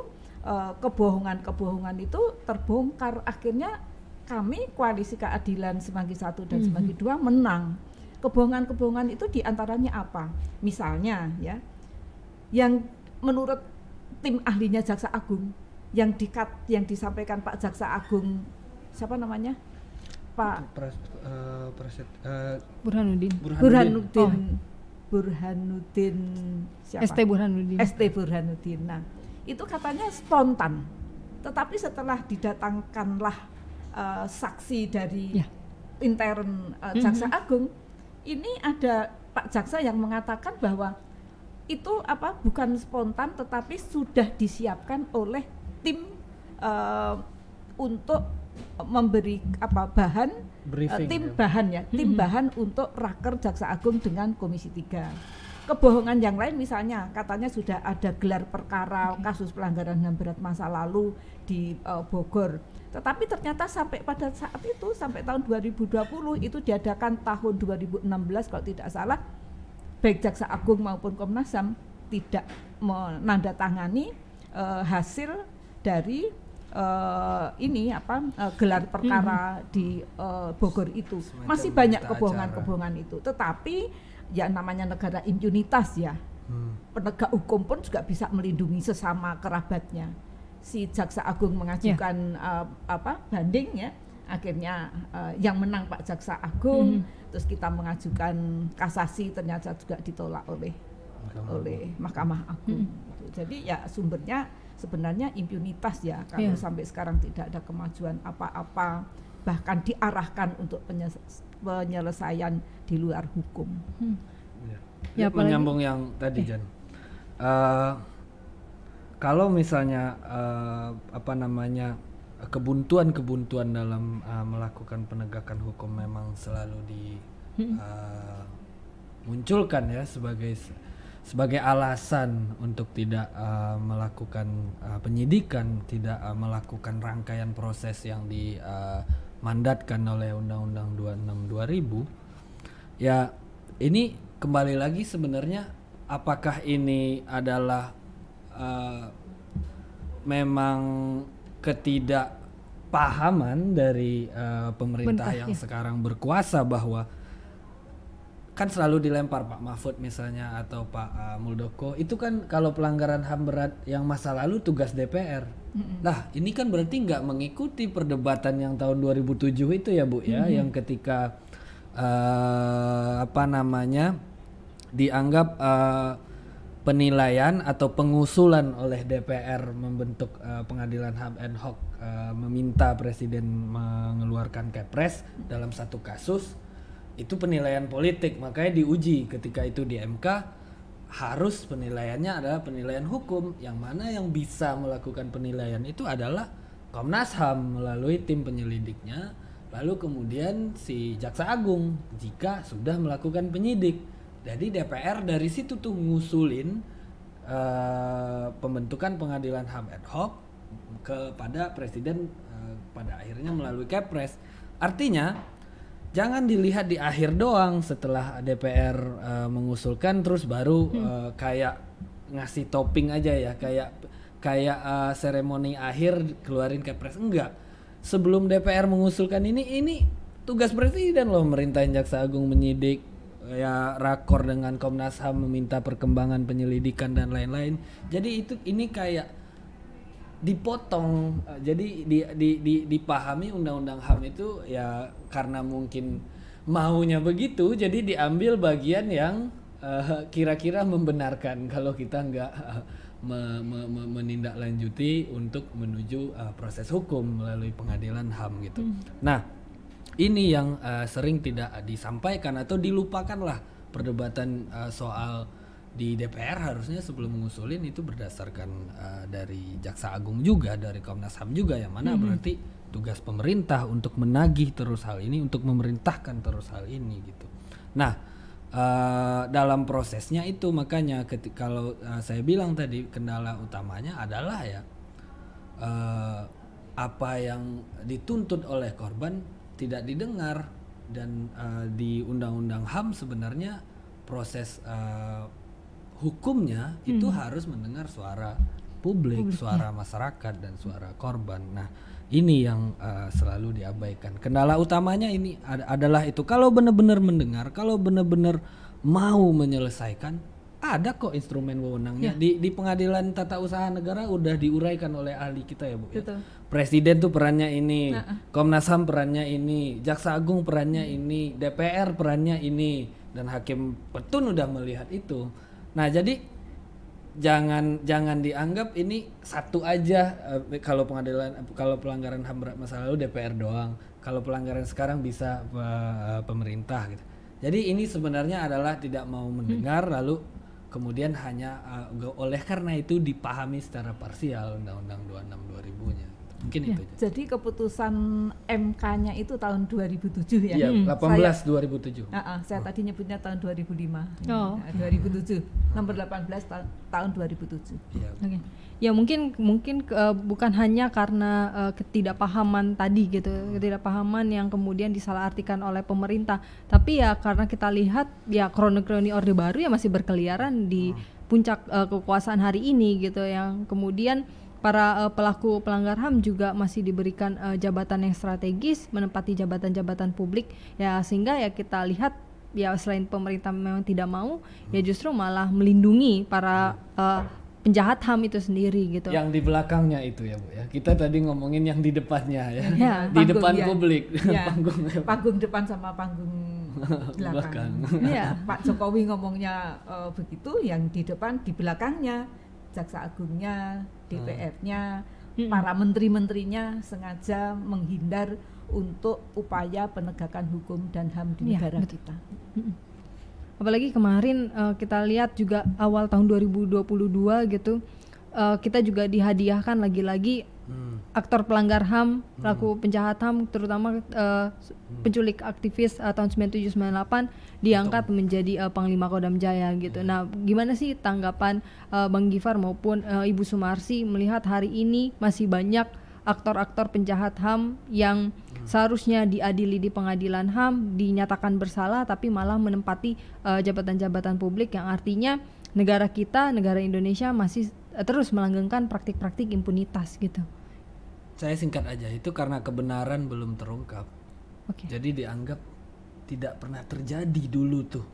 kebohongan itu terbongkar. Akhirnya kami Koalisi Keadilan Semanggi 1 dan Semanggi 2 menang. Kebohongan itu diantaranya apa? Misalnya ya, yang menurut tim ahlinya Jaksa Agung yang disampaikan Pak Jaksa Agung, siapa namanya? Pak Burhanuddin siapa? ST Burhanuddin. Nah, itu katanya spontan. Tetapi setelah didatangkanlah saksi dari intern Jaksa Agung, ini ada Pak Jaksa yang mengatakan bahwa itu bukan spontan tetapi sudah disiapkan oleh tim untuk memberi bahan briefing, tim bahan untuk raker Jaksa Agung dengan Komisi 3. Kebohongan yang lain misalnya katanya sudah ada gelar perkara kasus pelanggaran HAM berat masa lalu di Bogor. Tetapi ternyata sampai pada saat itu, sampai tahun 2020 itu diadakan tahun 2016 kalau tidak salah, baik Jaksa Agung maupun Komnas HAM tidak menandatangani hasil dari gelar perkara di Bogor itu. Masih banyak kebohongan itu. Tetapi ya namanya negara impunitas ya, penegak hukum pun juga bisa melindungi sesama kerabatnya. Si Jaksa Agung mengajukan banding ya, akhirnya yang menang Pak Jaksa Agung, terus kita mengajukan kasasi ternyata juga ditolak oleh Mahkamah Agung. Jadi ya sumbernya sebenarnya impunitas ya, kalau sampai sekarang tidak ada kemajuan apa-apa, bahkan diarahkan untuk penyelesaian di luar hukum. Ya, menyambung yang tadi Jan. Kalau misalnya kebuntuan dalam melakukan penegakan hukum memang selalu dimunculkan ya sebagai alasan untuk tidak melakukan penyidikan, tidak melakukan rangkaian proses yang dimandatkan oleh Undang-Undang 26 2000. Ya, ini kembali lagi sebenarnya apakah ini adalah memang ketidakpahaman dari pemerintah yang sekarang berkuasa, bahwa kan selalu dilempar Pak Mahfud misalnya atau Pak Muldoko itu kan kalau pelanggaran HAM berat yang masa lalu tugas DPR. Nah ini kan berarti nggak mengikuti perdebatan yang tahun 2007 itu ya Bu ya, yang ketika dianggap penilaian atau pengusulan oleh DPR membentuk pengadilan HAM ad hoc, meminta presiden mengeluarkan Kepres dalam satu kasus, itu penilaian politik, makanya diuji ketika itu di MK, harus penilaiannya adalah penilaian hukum, yang mana yang bisa melakukan penilaian itu adalah Komnas HAM melalui tim penyelidiknya, lalu kemudian si Jaksa Agung jika sudah melakukan penyidik. Jadi DPR dari situ tuh ngusulin pembentukan pengadilan HAM ad hoc kepada presiden pada akhirnya melalui Kepres. Artinya jangan dilihat di akhir doang setelah DPR mengusulkan terus baru kayak ngasih topping aja ya, kayak seremoni akhir keluarin Kepres. Enggak, sebelum DPR mengusulkan ini tugas presiden loh, merintahin Jaksa Agung menyidik, ya rakor dengan Komnas HAM meminta perkembangan penyelidikan dan lain-lain. Jadi ini kayak dipotong, jadi dipahami undang-undang HAM itu ya karena mungkin maunya begitu, jadi diambil bagian yang kira-kira membenarkan kalau kita nggak menindaklanjuti untuk menuju proses hukum melalui pengadilan HAM gitu. Nah, ini yang sering tidak disampaikan atau dilupakan lah. Perdebatan soal di DPR harusnya sebelum mengusulin itu berdasarkan dari Jaksa Agung juga, dari Komnas HAM juga, yang mana berarti tugas pemerintah untuk menagih terus hal ini, untuk memerintahkan terus hal ini gitu. Nah, dalam prosesnya itu makanya kalau saya bilang tadi kendala utamanya adalah ya apa yang dituntut oleh korban tidak didengar, dan di undang-undang HAM sebenarnya proses hukumnya itu harus mendengar suara publik, suara masyarakat dan suara korban. Nah, ini yang selalu diabaikan. Kendala utamanya ini adalah itu. Kalau benar-benar mendengar, kalau benar-benar mau menyelesaikan, ada kok instrumen wewenangnya. Di Pengadilan Tata Usaha Negara udah diuraikan oleh ahli kita ya, Bu. Ya? Presiden tuh perannya ini, Komnas HAM perannya ini, Jaksa Agung perannya ini, DPR perannya ini, dan Hakim Petun udah melihat itu. Nah, jadi jangan dianggap ini satu aja. Kalau pelanggaran HAM berat masa lalu DPR doang, kalau pelanggaran sekarang bisa pemerintah gitu. Jadi ini sebenarnya adalah tidak mau mendengar, lalu kemudian hanya oleh karena itu dipahami secara parsial Undang-Undang 26 2000-nya. Mungkin itu aja. Jadi keputusan MK-nya itu tahun 2007 ya? Iya, 18 2007. Saya tadi nyebutnya tahun 2005. 2007. Nomor 18 tahun 2007. Iya. Okay. Ya mungkin bukan hanya karena ketidakpahaman tadi gitu, ketidakpahaman yang kemudian disalahartikan oleh pemerintah, tapi ya karena kita lihat ya kroni-kroni Orde Baru ya masih berkeliaran di puncak kekuasaan hari ini gitu, yang kemudian para pelaku pelanggar HAM juga masih diberikan jabatan yang strategis, menempati jabatan-jabatan publik ya, sehingga ya kita lihat ya selain pemerintah memang tidak mau, ya justru malah melindungi para penjahat HAM itu sendiri gitu. Yang di belakangnya itu ya, Bu ya. Kita tadi ngomongin yang di depannya ya. Di panggung, depan publik. Ya. Panggung depan sama panggung belakang. Ya. Pak Jokowi ngomongnya begitu, yang di depan di belakangnya Jaksa Agungnya, DPR-nya, para menteri-menterinya sengaja menghindar untuk upaya penegakan hukum dan HAM di negara kita. Apalagi kemarin kita lihat juga awal tahun 2022 gitu, kita juga dihadiahkan lagi-lagi aktor pelanggar HAM, pelaku penjahat HAM, terutama penculik aktivis tahun 97-98 diangkat menjadi Panglima Kodam Jaya gitu. Nah, gimana sih tanggapan Bang Gifar maupun Ibu Sumarsi melihat hari ini masih banyak aktor-aktor penjahat HAM yang seharusnya diadili di pengadilan HAM, dinyatakan bersalah tapi malah menempati jabatan-jabatan publik, yang artinya negara kita, negara Indonesia masih terus melanggengkan praktik-praktik impunitas gitu. Saya singkat aja, itu karena kebenaran belum terungkap. Jadi dianggap tidak pernah terjadi dulu tuh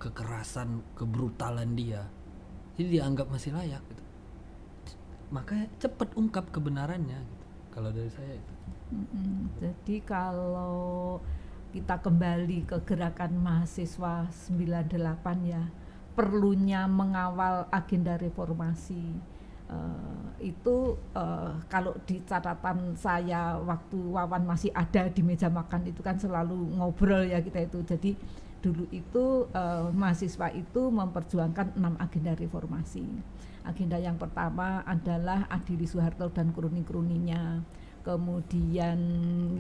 kekerasan, kebrutalan dia. Jadi dianggap masih layak gitu. Makanya cepat ungkap kebenarannya gitu. Kalau dari saya itu. Jadi kalau kita kembali ke gerakan mahasiswa 98 ya, perlunya mengawal agenda reformasi itu kalau di catatan saya waktu Wawan masih ada di meja makan itu kan selalu ngobrol ya kita itu. Jadi dulu itu mahasiswa itu memperjuangkan 6 agenda reformasi. Agenda yang pertama adalah adili Soeharto dan kroni-kroninya. Kemudian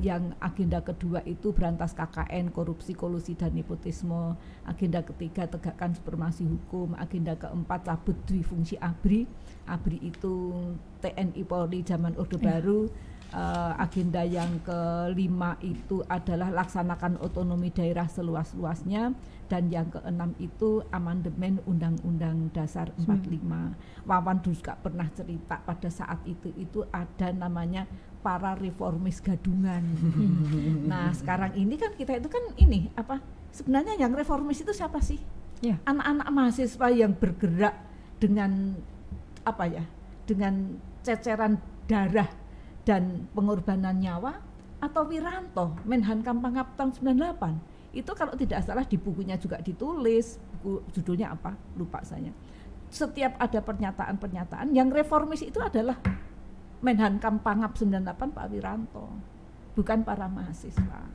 yang agenda kedua itu berantas KKN, korupsi, kolusi dan nepotisme. Agenda ketiga tegakkan supremasi hukum. Agenda keempat cabut dwi fungsi ABRI. ABRI itu TNI Polri zaman Orde Baru. agenda yang kelima itu adalah laksanakan otonomi daerah seluas-luasnya, dan yang keenam itu amandemen Undang-Undang Dasar 45. Wawan juga pernah cerita pada saat itu ada namanya para reformis gadungan. Nah sekarang ini kan kita itu kan ini apa sebenarnya yang reformis itu siapa sih? Ya. Anak-anak mahasiswa yang bergerak dengan apa ya? Dengan ceceran darah dan pengorbanan nyawa, atau Wiranto Menhan Pangap tahun 98 itu kalau tidak salah di bukunya juga ditulis, buku judulnya apa lupa saya. Setiap ada pernyataan-pernyataan yang reformis itu adalah Menhan Pangap 98 Pak Wiranto, bukan para mahasiswa.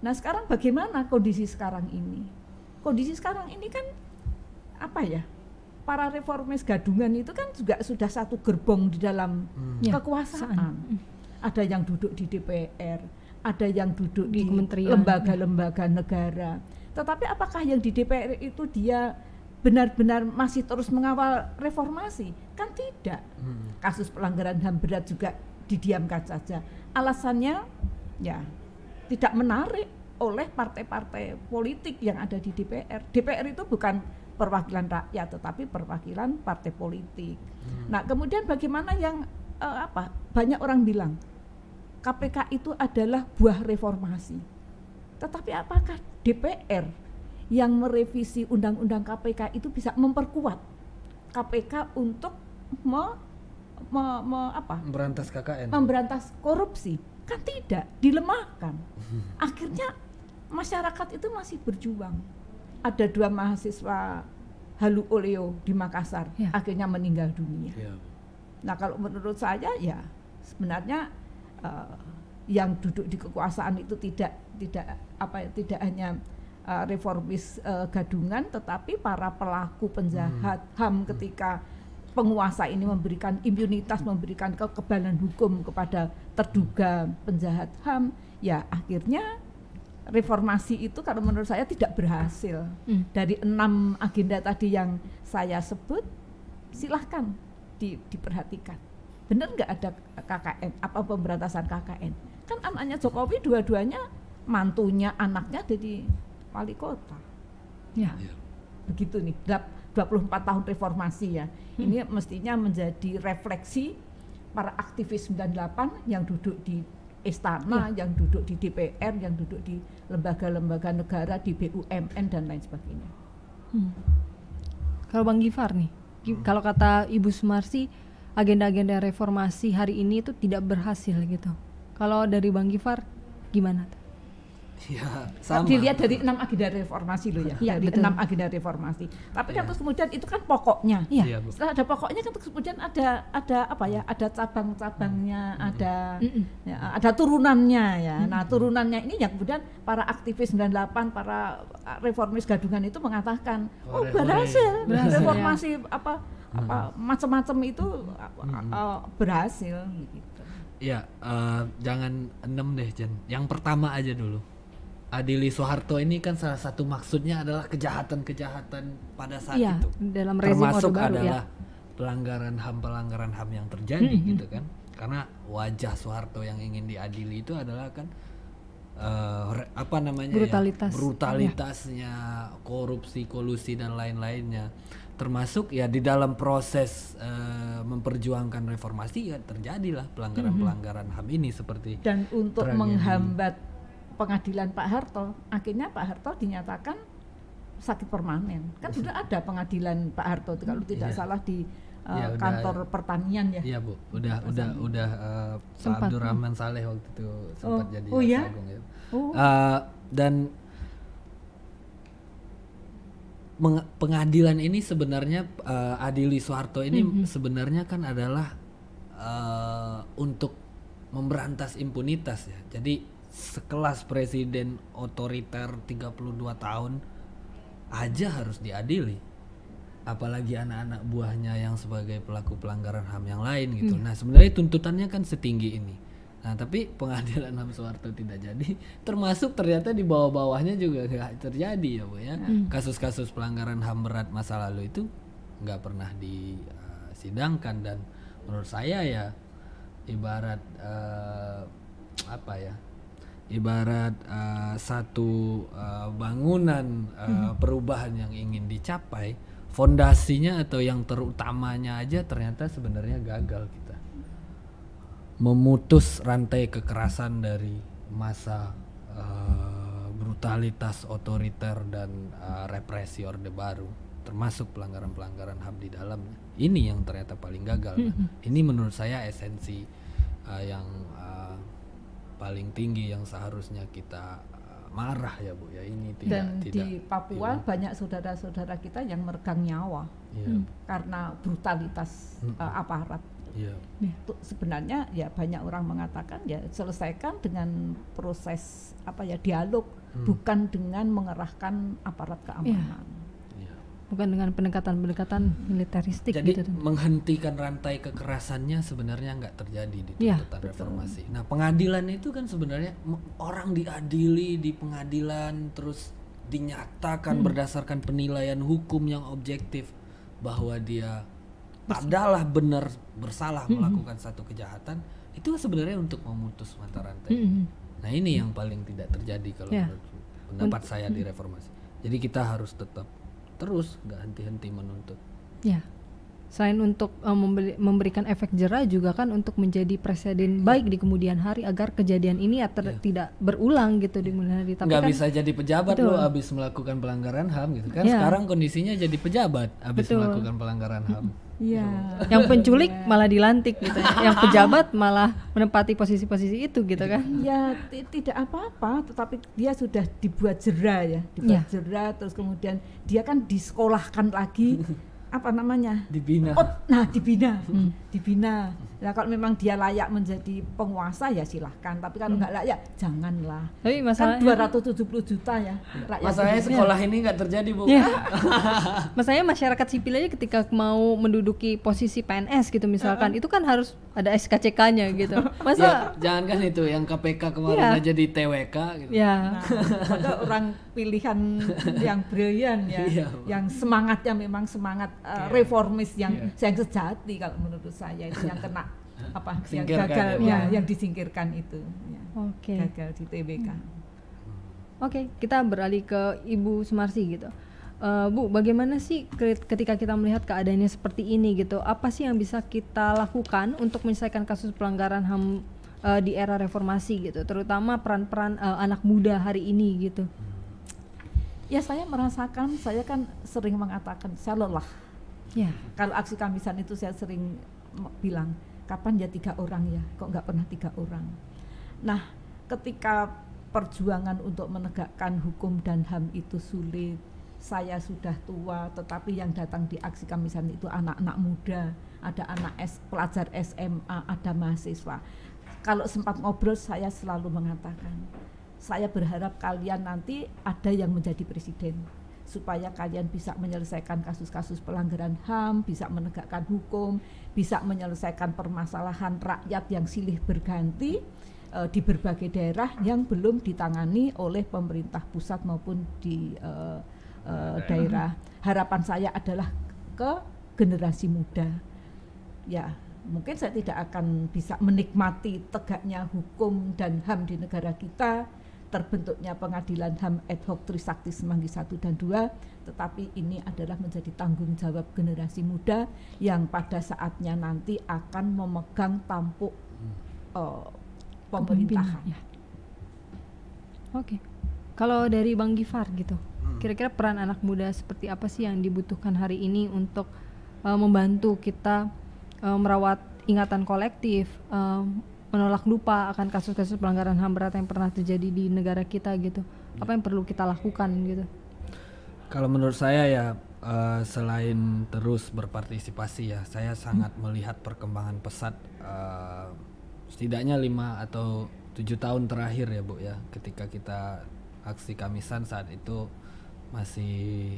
Nah sekarang bagaimana kondisi sekarang ini? Kondisi sekarang ini kan apa ya? Para reformis gadungan itu kan juga sudah satu gerbong di dalam kekuasaan. Ada yang duduk di DPR, ada yang duduk di lembaga-lembaga negara. Tetapi apakah yang di DPR itu dia benar-benar masih terus mengawal reformasi? Kan tidak. Kasus pelanggaran HAM berat juga didiamkan saja. Alasannya ya tidak menarik oleh partai-partai politik yang ada di DPR. DPR itu bukan perwakilan rakyat tetapi perwakilan partai politik. Nah, kemudian bagaimana yang banyak orang bilang KPK itu adalah buah reformasi. Tetapi apakah DPR yang merevisi undang-undang KPK itu bisa memperkuat KPK untuk memberantas KKN? Memberantas korupsi? Kan tidak, dilemahkan. Akhirnya masyarakat itu masih berjuang. Ada 2 mahasiswa Halu Oleo di Makassar akhirnya meninggal dunia. Nah kalau menurut saya ya sebenarnya yang duduk di kekuasaan itu tidak hanya reformis gadungan, tetapi para pelaku penjahat HAM ketika penguasa ini memberikan impunitas, memberikan kekebalan hukum kepada terduga penjahat HAM, ya akhirnya reformasi itu kalau menurut saya tidak berhasil. Dari 6 agenda tadi yang saya sebut, silahkan diperhatikan. Benar nggak ada KKN, apa pemberantasan KKN? Kan anaknya Jokowi dua-duanya, mantunya, anaknya jadi wali kota. Ya, begitu nih, 24 tahun reformasi ya. Ini mestinya menjadi refleksi para aktivis 98 yang duduk di istana, yang duduk di DPR, yang duduk di lembaga-lembaga negara, di BUMN dan lain sebagainya. Kalau Bang Gifar nih, kalau kata Ibu Sumarsi, agenda-agenda reformasi hari ini itu tidak berhasil gitu. Kalau dari Bang Gifar gimana? Ya, sama. Dilihat dari 6 agenda reformasi loh ya, dari betul. 6 agenda reformasi. Tapi kan terus kemudian itu kan pokoknya. Setelah ada pokoknya kan terus kemudian ada apa ya? Ada cabang-cabangnya, ada turunannya ya. Nah, turunannya ini yang kemudian para aktivis 98, para reformis gadungan itu mengatakan, berhasil reformasi macam-macam itu berhasil gitu. Ya, jangan 6 deh Jen. Yang pertama aja dulu. Adili Soeharto ini kan salah satu maksudnya adalah kejahatan-kejahatan pada saat itu. Dalam rezim termasuk Orde Baru, adalah pelanggaran HAM yang terjadi gitu kan. Karena wajah Soeharto yang ingin diadili itu adalah kan brutalitasnya, korupsi, kolusi dan lain-lainnya. Termasuk ya di dalam proses memperjuangkan reformasi ya terjadilah pelanggaran-pelanggaran HAM ini seperti. Dan untuk menghambat pengadilan Pak Harto, akhirnya Pak Harto dinyatakan sakit permanen. Kan sudah ada pengadilan Pak Harto kalau tidak salah di kantor pertanian ya. Iya Bu, udah Pak Abdurrahman Saleh waktu itu sempat jadi Agung ya. Dan pengadilan ini sebenarnya Adili Soeharto ini sebenarnya kan adalah untuk memberantas impunitas ya. Jadi sekelas presiden otoriter 32 tahun aja harus diadili, apalagi anak-anak buahnya yang sebagai pelaku pelanggaran HAM yang lain gitu. Nah sebenarnya tuntutannya kan setinggi ini. Nah tapi pengadilan HAM Soeharto tidak jadi, termasuk ternyata di bawah-bawahnya juga nggak terjadi ya Bu ya. Kasus-kasus pelanggaran HAM berat masa lalu itu nggak pernah disidangkan, dan menurut saya ya ibarat apa ya? Ibarat satu bangunan perubahan yang ingin dicapai, fondasinya atau yang terutamanya aja ternyata sebenarnya gagal kita. Memutus rantai kekerasan dari masa brutalitas otoriter dan represi Orde Baru, termasuk pelanggaran-pelanggaran HAM di dalamnya. Ini yang ternyata paling gagal. Ini menurut saya esensi yang paling tinggi yang seharusnya kita marah ya Bu ya. Ini Dan di Papua banyak saudara-saudara kita yang meregang nyawa karena brutalitas aparat. Itu sebenarnya ya banyak orang mengatakan ya selesaikan dengan proses dialog, bukan dengan mengerahkan aparat keamanan. Bukan dengan pendekatan-pendekatan militeristik. Jadi gitu. menghentikan rantai kekerasannya sebenarnya nggak terjadi di tuntutan reformasi. Nah pengadilan itu kan sebenarnya orang diadili di pengadilan terus dinyatakan berdasarkan penilaian hukum yang objektif bahwa dia adalah benar bersalah melakukan satu kejahatan, itu sebenarnya untuk memutus mata rantai. Nah ini yang paling tidak terjadi kalau menurut pendapat saya di reformasi. Jadi kita harus tetap terus nggak henti-henti menuntut. Ya, selain untuk memberikan efek jera juga kan untuk menjadi presiden baik di kemudian hari agar kejadian ini tidak berulang gitu di kemudian hari. Tapi nggak kan bisa jadi pejabat lo abis melakukan pelanggaran HAM gitu kan. Sekarang kondisinya jadi pejabat abis melakukan pelanggaran HAM. Iya. Yang penculik malah dilantik gitu, yang pejabat malah menempati posisi-posisi itu gitu kan. Ya tidak apa-apa, tetapi dia sudah dibuat jera jera, terus kemudian dia kan disekolahkan lagi dibina. Dibina. Nah kalau memang dia layak menjadi penguasa ya silahkan, tapi kalau nggak layak janganlah. Tapi masalahnya kan 270 juta ya rakyat. Masalahnya sekolah ini nggak terjadi Bu. Masalahnya masyarakat sipil aja ketika mau menduduki posisi PNS gitu misalkan, itu kan harus ada SKCK-nya gitu. Masa jangan kan itu yang KPK kemarin aja di TWK gitu. Ada orang pilihan yang brilian yang semangatnya memang semangat reformis yang sejati kalau menurut saya itu yang kena yang gagal yang disingkirkan itu gagal di TWK. Oke, kita beralih ke Ibu Sumarsi gitu. Bu, bagaimana sih ketika kita melihat keadaannya seperti ini gitu? Apa sih yang bisa kita lakukan untuk menyelesaikan kasus pelanggaran HAM di era reformasi gitu? Terutama peran-peran anak muda hari ini gitu. Ya saya merasakan, saya kan sering mengatakan saya lelah. Kalau aksi Kamisan itu saya sering bilang, kapan ya 3 orang ya? Kok nggak pernah 3 orang? Nah, ketika perjuangan untuk menegakkan hukum dan HAM itu sulit, saya sudah tua, tetapi yang datang di aksi Kamisan itu anak-anak muda, ada anak pelajar SMA, ada mahasiswa. Kalau sempat ngobrol saya selalu mengatakan, saya berharap kalian nanti ada yang menjadi presiden, supaya kalian bisa menyelesaikan kasus-kasus pelanggaran HAM, bisa menegakkan hukum, bisa menyelesaikan permasalahan rakyat yang silih berganti di berbagai daerah yang belum ditangani oleh pemerintah pusat maupun di daerah. Harapan saya adalah ke generasi muda. Ya, mungkin saya tidak akan bisa menikmati tegaknya hukum dan HAM di negara kita, terbentuknya pengadilan HAM ad hoc Trisakti Semanggi 1 dan 2, tetapi ini adalah menjadi tanggung jawab generasi muda yang pada saatnya nanti akan memegang tampuk pemerintahan. Oke. Kalau dari Bang Gifar gitu, kira-kira peran anak muda seperti apa sih yang dibutuhkan hari ini untuk membantu kita merawat ingatan kolektif, menolak lupa akan kasus-kasus pelanggaran HAM berat yang pernah terjadi di negara kita gitu. Apa yang perlu kita lakukan gitu? Kalau menurut saya ya selain terus berpartisipasi ya, saya sangat melihat perkembangan pesat setidaknya 5 atau 7 tahun terakhir ya Bu ya, ketika kita aksi Kamisan saat itu masih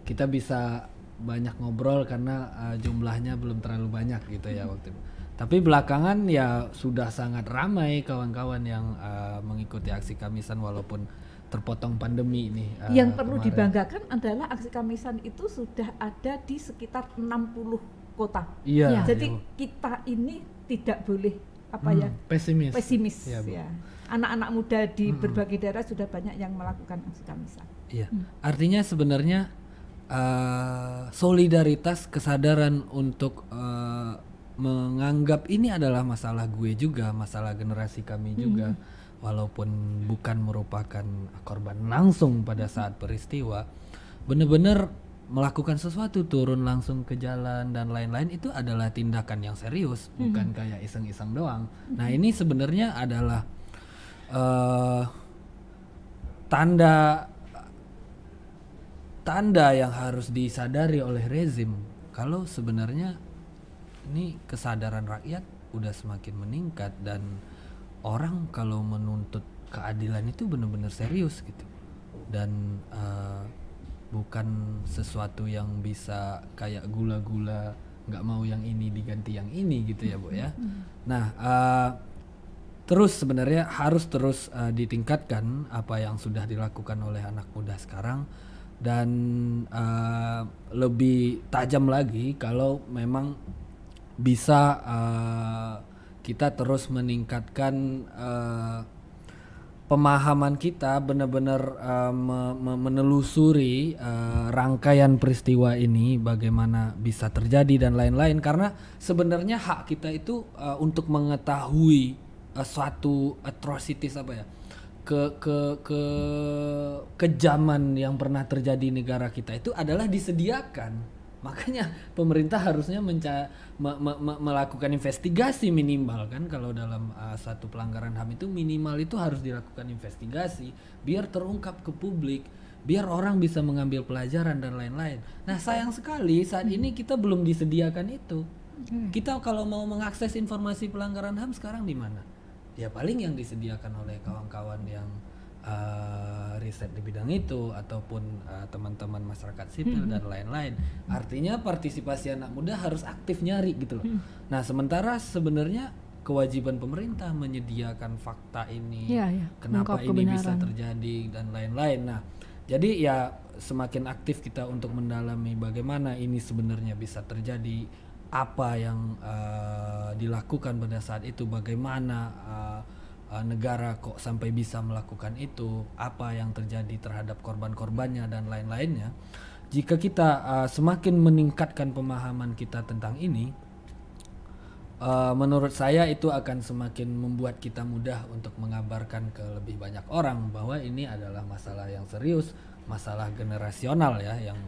kita bisa banyak ngobrol karena jumlahnya belum terlalu banyak gitu ya waktu itu. Tapi belakangan ya sudah sangat ramai kawan-kawan yang mengikuti aksi Kamisan walaupun terpotong pandemi ini. Yang perlu dibanggakan adalah aksi Kamisan itu sudah ada di sekitar 60 kota. Iya. Jadi kita ini tidak boleh pesimis Ya, Bu. ya. Anak-anak muda di berbagai daerah sudah banyak yang melakukan aksi kamisan. Iya. Artinya sebenarnya solidaritas, kesadaran untuk menganggap ini adalah masalah gue juga, masalah generasi kami juga, walaupun bukan merupakan korban langsung pada saat peristiwa, benar-benar melakukan sesuatu, turun langsung ke jalan dan lain-lain, itu adalah tindakan yang serius, bukan kayak iseng-iseng doang. Nah ini sebenarnya adalah tanda yang harus disadari oleh rezim kalau sebenarnya ini kesadaran rakyat udah semakin meningkat dan orang kalau menuntut keadilan itu benar-benar serius gitu, dan bukan sesuatu yang bisa kayak gula-gula nggak mau yang ini diganti yang ini gitu ya Bu ya. Nah terus sebenarnya harus terus ditingkatkan apa yang sudah dilakukan oleh anak muda sekarang, dan lebih tajam lagi kalau memang bisa kita terus meningkatkan pemahaman kita, benar-benar menelusuri rangkaian peristiwa ini, bagaimana bisa terjadi dan lain-lain, karena sebenarnya hak kita itu untuk mengetahui suatu atrocities kejaman yang pernah terjadi di negara kita itu adalah disediakan. Makanya pemerintah harusnya melakukan investigasi minimal kan, kalau dalam satu pelanggaran HAM itu minimal itu harus dilakukan investigasi biar terungkap ke publik, biar orang bisa mengambil pelajaran dan lain-lain. Nah sayang sekali saat ini kita belum disediakan itu. Kita kalau mau mengakses informasi pelanggaran HAM sekarang di mana? Ya paling yang disediakan oleh kawan-kawan yang riset di bidang itu ataupun teman-teman masyarakat sipil dan lain-lain. Artinya partisipasi anak muda harus aktif nyari gitu loh. Nah sementara sebenarnya kewajiban pemerintah menyediakan fakta ini, kenapa ini bisa terjadi dan lain-lain. Nah jadi ya semakin aktif kita untuk mendalami bagaimana ini sebenarnya bisa terjadi, apa yang dilakukan pada saat itu, bagaimana negara kok sampai bisa melakukan itu, apa yang terjadi terhadap korban-korbannya dan lain-lainnya. Jika kita semakin meningkatkan pemahaman kita tentang ini, menurut saya itu akan semakin membuat kita mudah untuk mengabarkan ke lebih banyak orang bahwa ini adalah masalah yang serius, masalah generasional ya, yang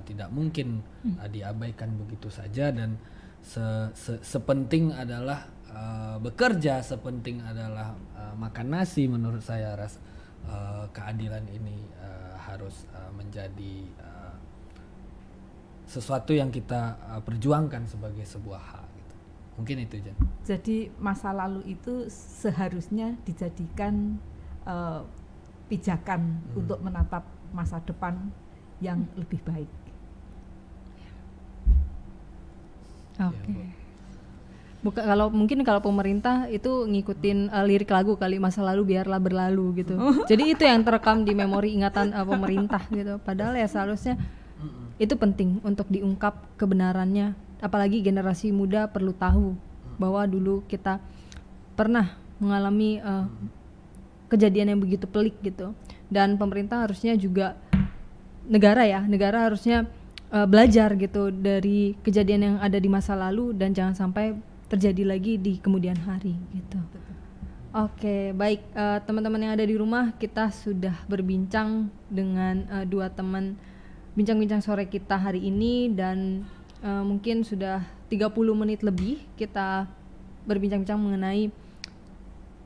tidak mungkin diabaikan begitu saja, dan sepenting adalah bekerja, sepenting adalah makan nasi. Menurut saya keadilan ini harus menjadi sesuatu yang kita perjuangkan sebagai sebuah hak gitu. Mungkin itu Jan. Jadi masa lalu itu seharusnya dijadikan pijakan untuk menatap masa depan yang lebih baik. Oke. Kalau pemerintah itu ngikutin lirik lagu kali, masa lalu biarlah berlalu gitu. Jadi itu yang terekam di memori ingatan pemerintah gitu. Padahal ya seharusnya itu penting untuk diungkap kebenarannya. Apalagi generasi muda perlu tahu bahwa dulu kita pernah mengalami kejadian yang begitu pelik gitu. Dan pemerintah harusnya juga negara harusnya belajar gitu dari kejadian yang ada di masa lalu dan jangan sampai terjadi lagi di kemudian hari gitu. Oke, baik teman-teman yang ada di rumah, kita sudah berbincang dengan dua teman bincang-bincang sore kita hari ini, dan mungkin sudah 30 menit lebih kita berbincang-bincang mengenai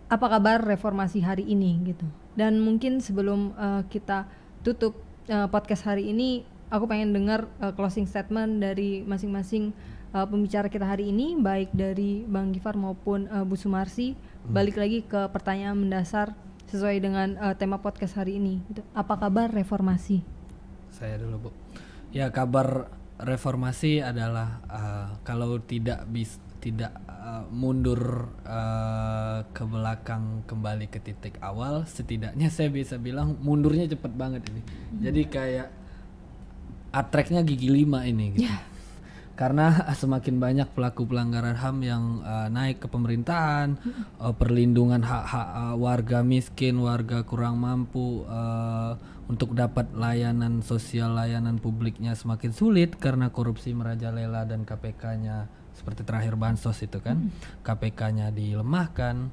apa kabar reformasi hari ini gitu. Dan mungkin sebelum kita tutup podcast hari ini, aku pengen dengar closing statement dari masing-masing pembicara kita hari ini, baik dari Bang Gifar maupun Bu Sumarsi. Balik lagi ke pertanyaan mendasar sesuai dengan tema podcast hari ini gitu. Apa kabar reformasi? Saya dulu Bu. Ya, kabar reformasi adalah kalau tidak mundur ke belakang kembali ke titik awal, setidaknya saya bisa bilang mundurnya cepet banget ini. Jadi kayak atreknya gigi 5 ini gitu. karena semakin banyak pelaku pelanggaran HAM yang naik ke pemerintahan, perlindungan hak-hak warga miskin, warga kurang mampu untuk dapat layanan sosial, layanan publiknya semakin sulit karena korupsi merajalela dan KPK-nya seperti terakhir bansos itu kan, KPK-nya dilemahkan.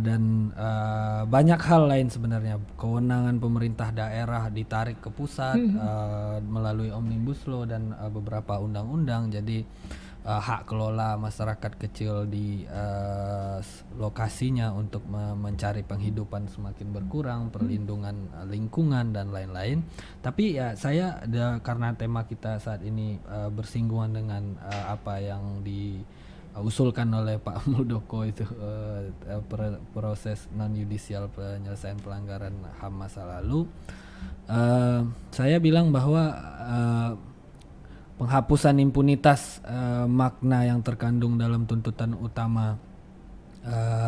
Dan banyak hal lain sebenarnya, kewenangan pemerintah daerah ditarik ke pusat melalui Omnibus Law dan beberapa undang-undang. Jadi hak kelola masyarakat kecil di lokasinya untuk mencari penghidupan semakin berkurang, perlindungan lingkungan dan lain-lain. Tapi ya saya karena tema kita saat ini bersinggungan dengan apa yang usulkan oleh Pak Muldoko itu proses non yudisial penyelesaian pelanggaran HAM masa lalu, saya bilang bahwa penghapusan impunitas makna yang terkandung dalam tuntutan utama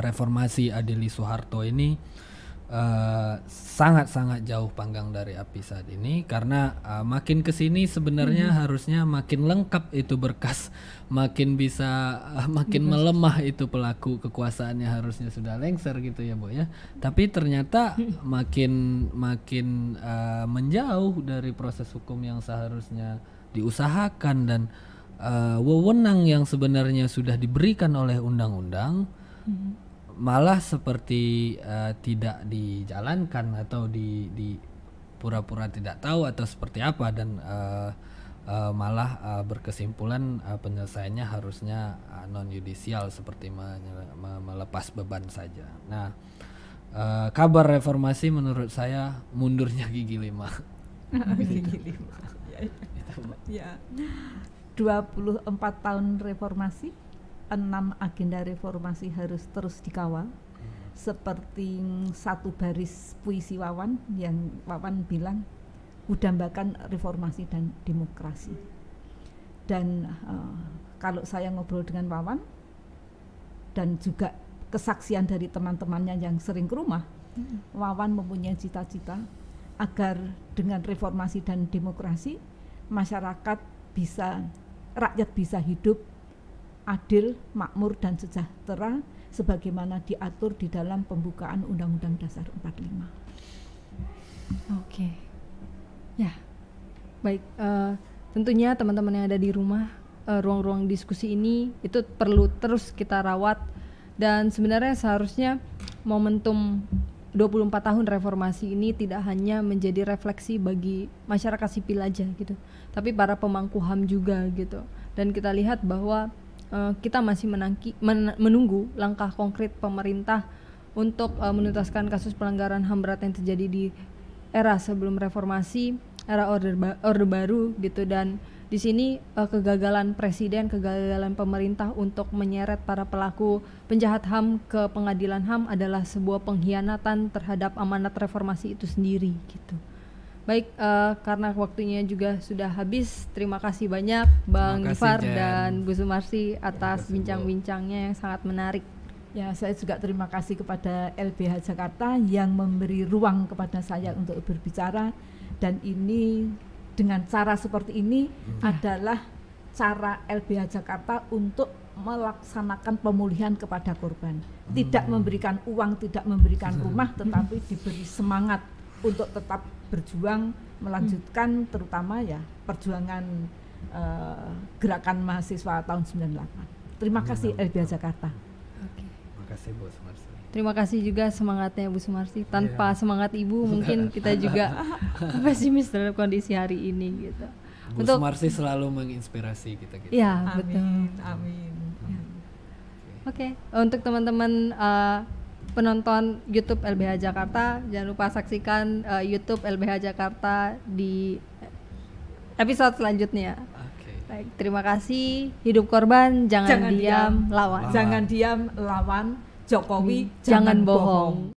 reformasi Adili Soeharto ini sangat-sangat jauh panggang dari api saat ini, karena makin kesini sebenarnya harusnya makin lengkap itu berkas, makin bisa makin melemah itu pelaku kekuasaannya, harusnya sudah lengser gitu ya Bu ya. Tapi ternyata makin menjauh dari proses hukum yang seharusnya diusahakan, dan wewenang yang sebenarnya sudah diberikan oleh undang-undang malah seperti tidak dijalankan atau di pura-pura tidak tahu atau seperti apa, dan malah berkesimpulan penyelesaiannya harusnya non yudisial seperti melepas beban saja. Nah, kabar reformasi menurut saya mundurnya gigi 5. Gigi 5. Ya. 24 tahun reformasi, 6 agenda reformasi harus terus dikawal, seperti satu baris puisi Wawan yang Wawan bilang, udambakan reformasi dan demokrasi. Dan kalau saya ngobrol dengan Wawan dan juga kesaksian dari teman-temannya yang sering ke rumah, Wawan mempunyai cita-cita agar dengan reformasi dan demokrasi masyarakat rakyat bisa hidup adil, makmur dan sejahtera sebagaimana diatur di dalam pembukaan Undang-Undang Dasar 45. Oke. Ya. Baik, tentunya teman-teman yang ada di rumah, ruang-ruang diskusi ini itu perlu terus kita rawat, dan sebenarnya seharusnya momentum 24 tahun reformasi ini tidak hanya menjadi refleksi bagi masyarakat sipil aja gitu, tapi para pemangku HAM juga gitu. Dan kita lihat bahwa kita masih menunggu langkah konkret pemerintah untuk menuntaskan kasus pelanggaran HAM berat yang terjadi di era sebelum reformasi, era orde baru gitu. Dan di sini kegagalan presiden, kegagalan pemerintah untuk menyeret para pelaku penjahat HAM ke pengadilan HAM adalah sebuah pengkhianatan terhadap amanat reformasi itu sendiri gitu. Baik, karena waktunya juga sudah habis, terima kasih banyak Bang Nifar dan Bu Sumarsi atas bincang-bincangnya yang sangat menarik. Ya, saya juga terima kasih kepada LBH Jakarta yang memberi ruang kepada saya untuk berbicara, dan ini dengan cara seperti ini adalah cara LBH Jakarta untuk melaksanakan pemulihan kepada korban. Tidak memberikan uang, tidak memberikan rumah, tetapi diberi semangat untuk tetap berjuang melanjutkan terutama ya perjuangan gerakan mahasiswa tahun 98. Terima kasih LBH Jakarta. Oke. Terima kasih Bu Sumarsi. Terima kasih juga semangatnya Bu Sumarsi. Tanpa semangat Ibu mungkin kita juga pesimis terhadap kondisi hari ini gitu. Bu Sumarsi selalu menginspirasi kita gitu. Ya, betul. Amin. Oke, untuk teman-teman penonton YouTube LBH Jakarta, jangan lupa saksikan YouTube LBH Jakarta di episode selanjutnya. Baik, terima kasih. Hidup korban, jangan diam, lawan. Jangan diam, lawan. Jokowi, jangan bohong.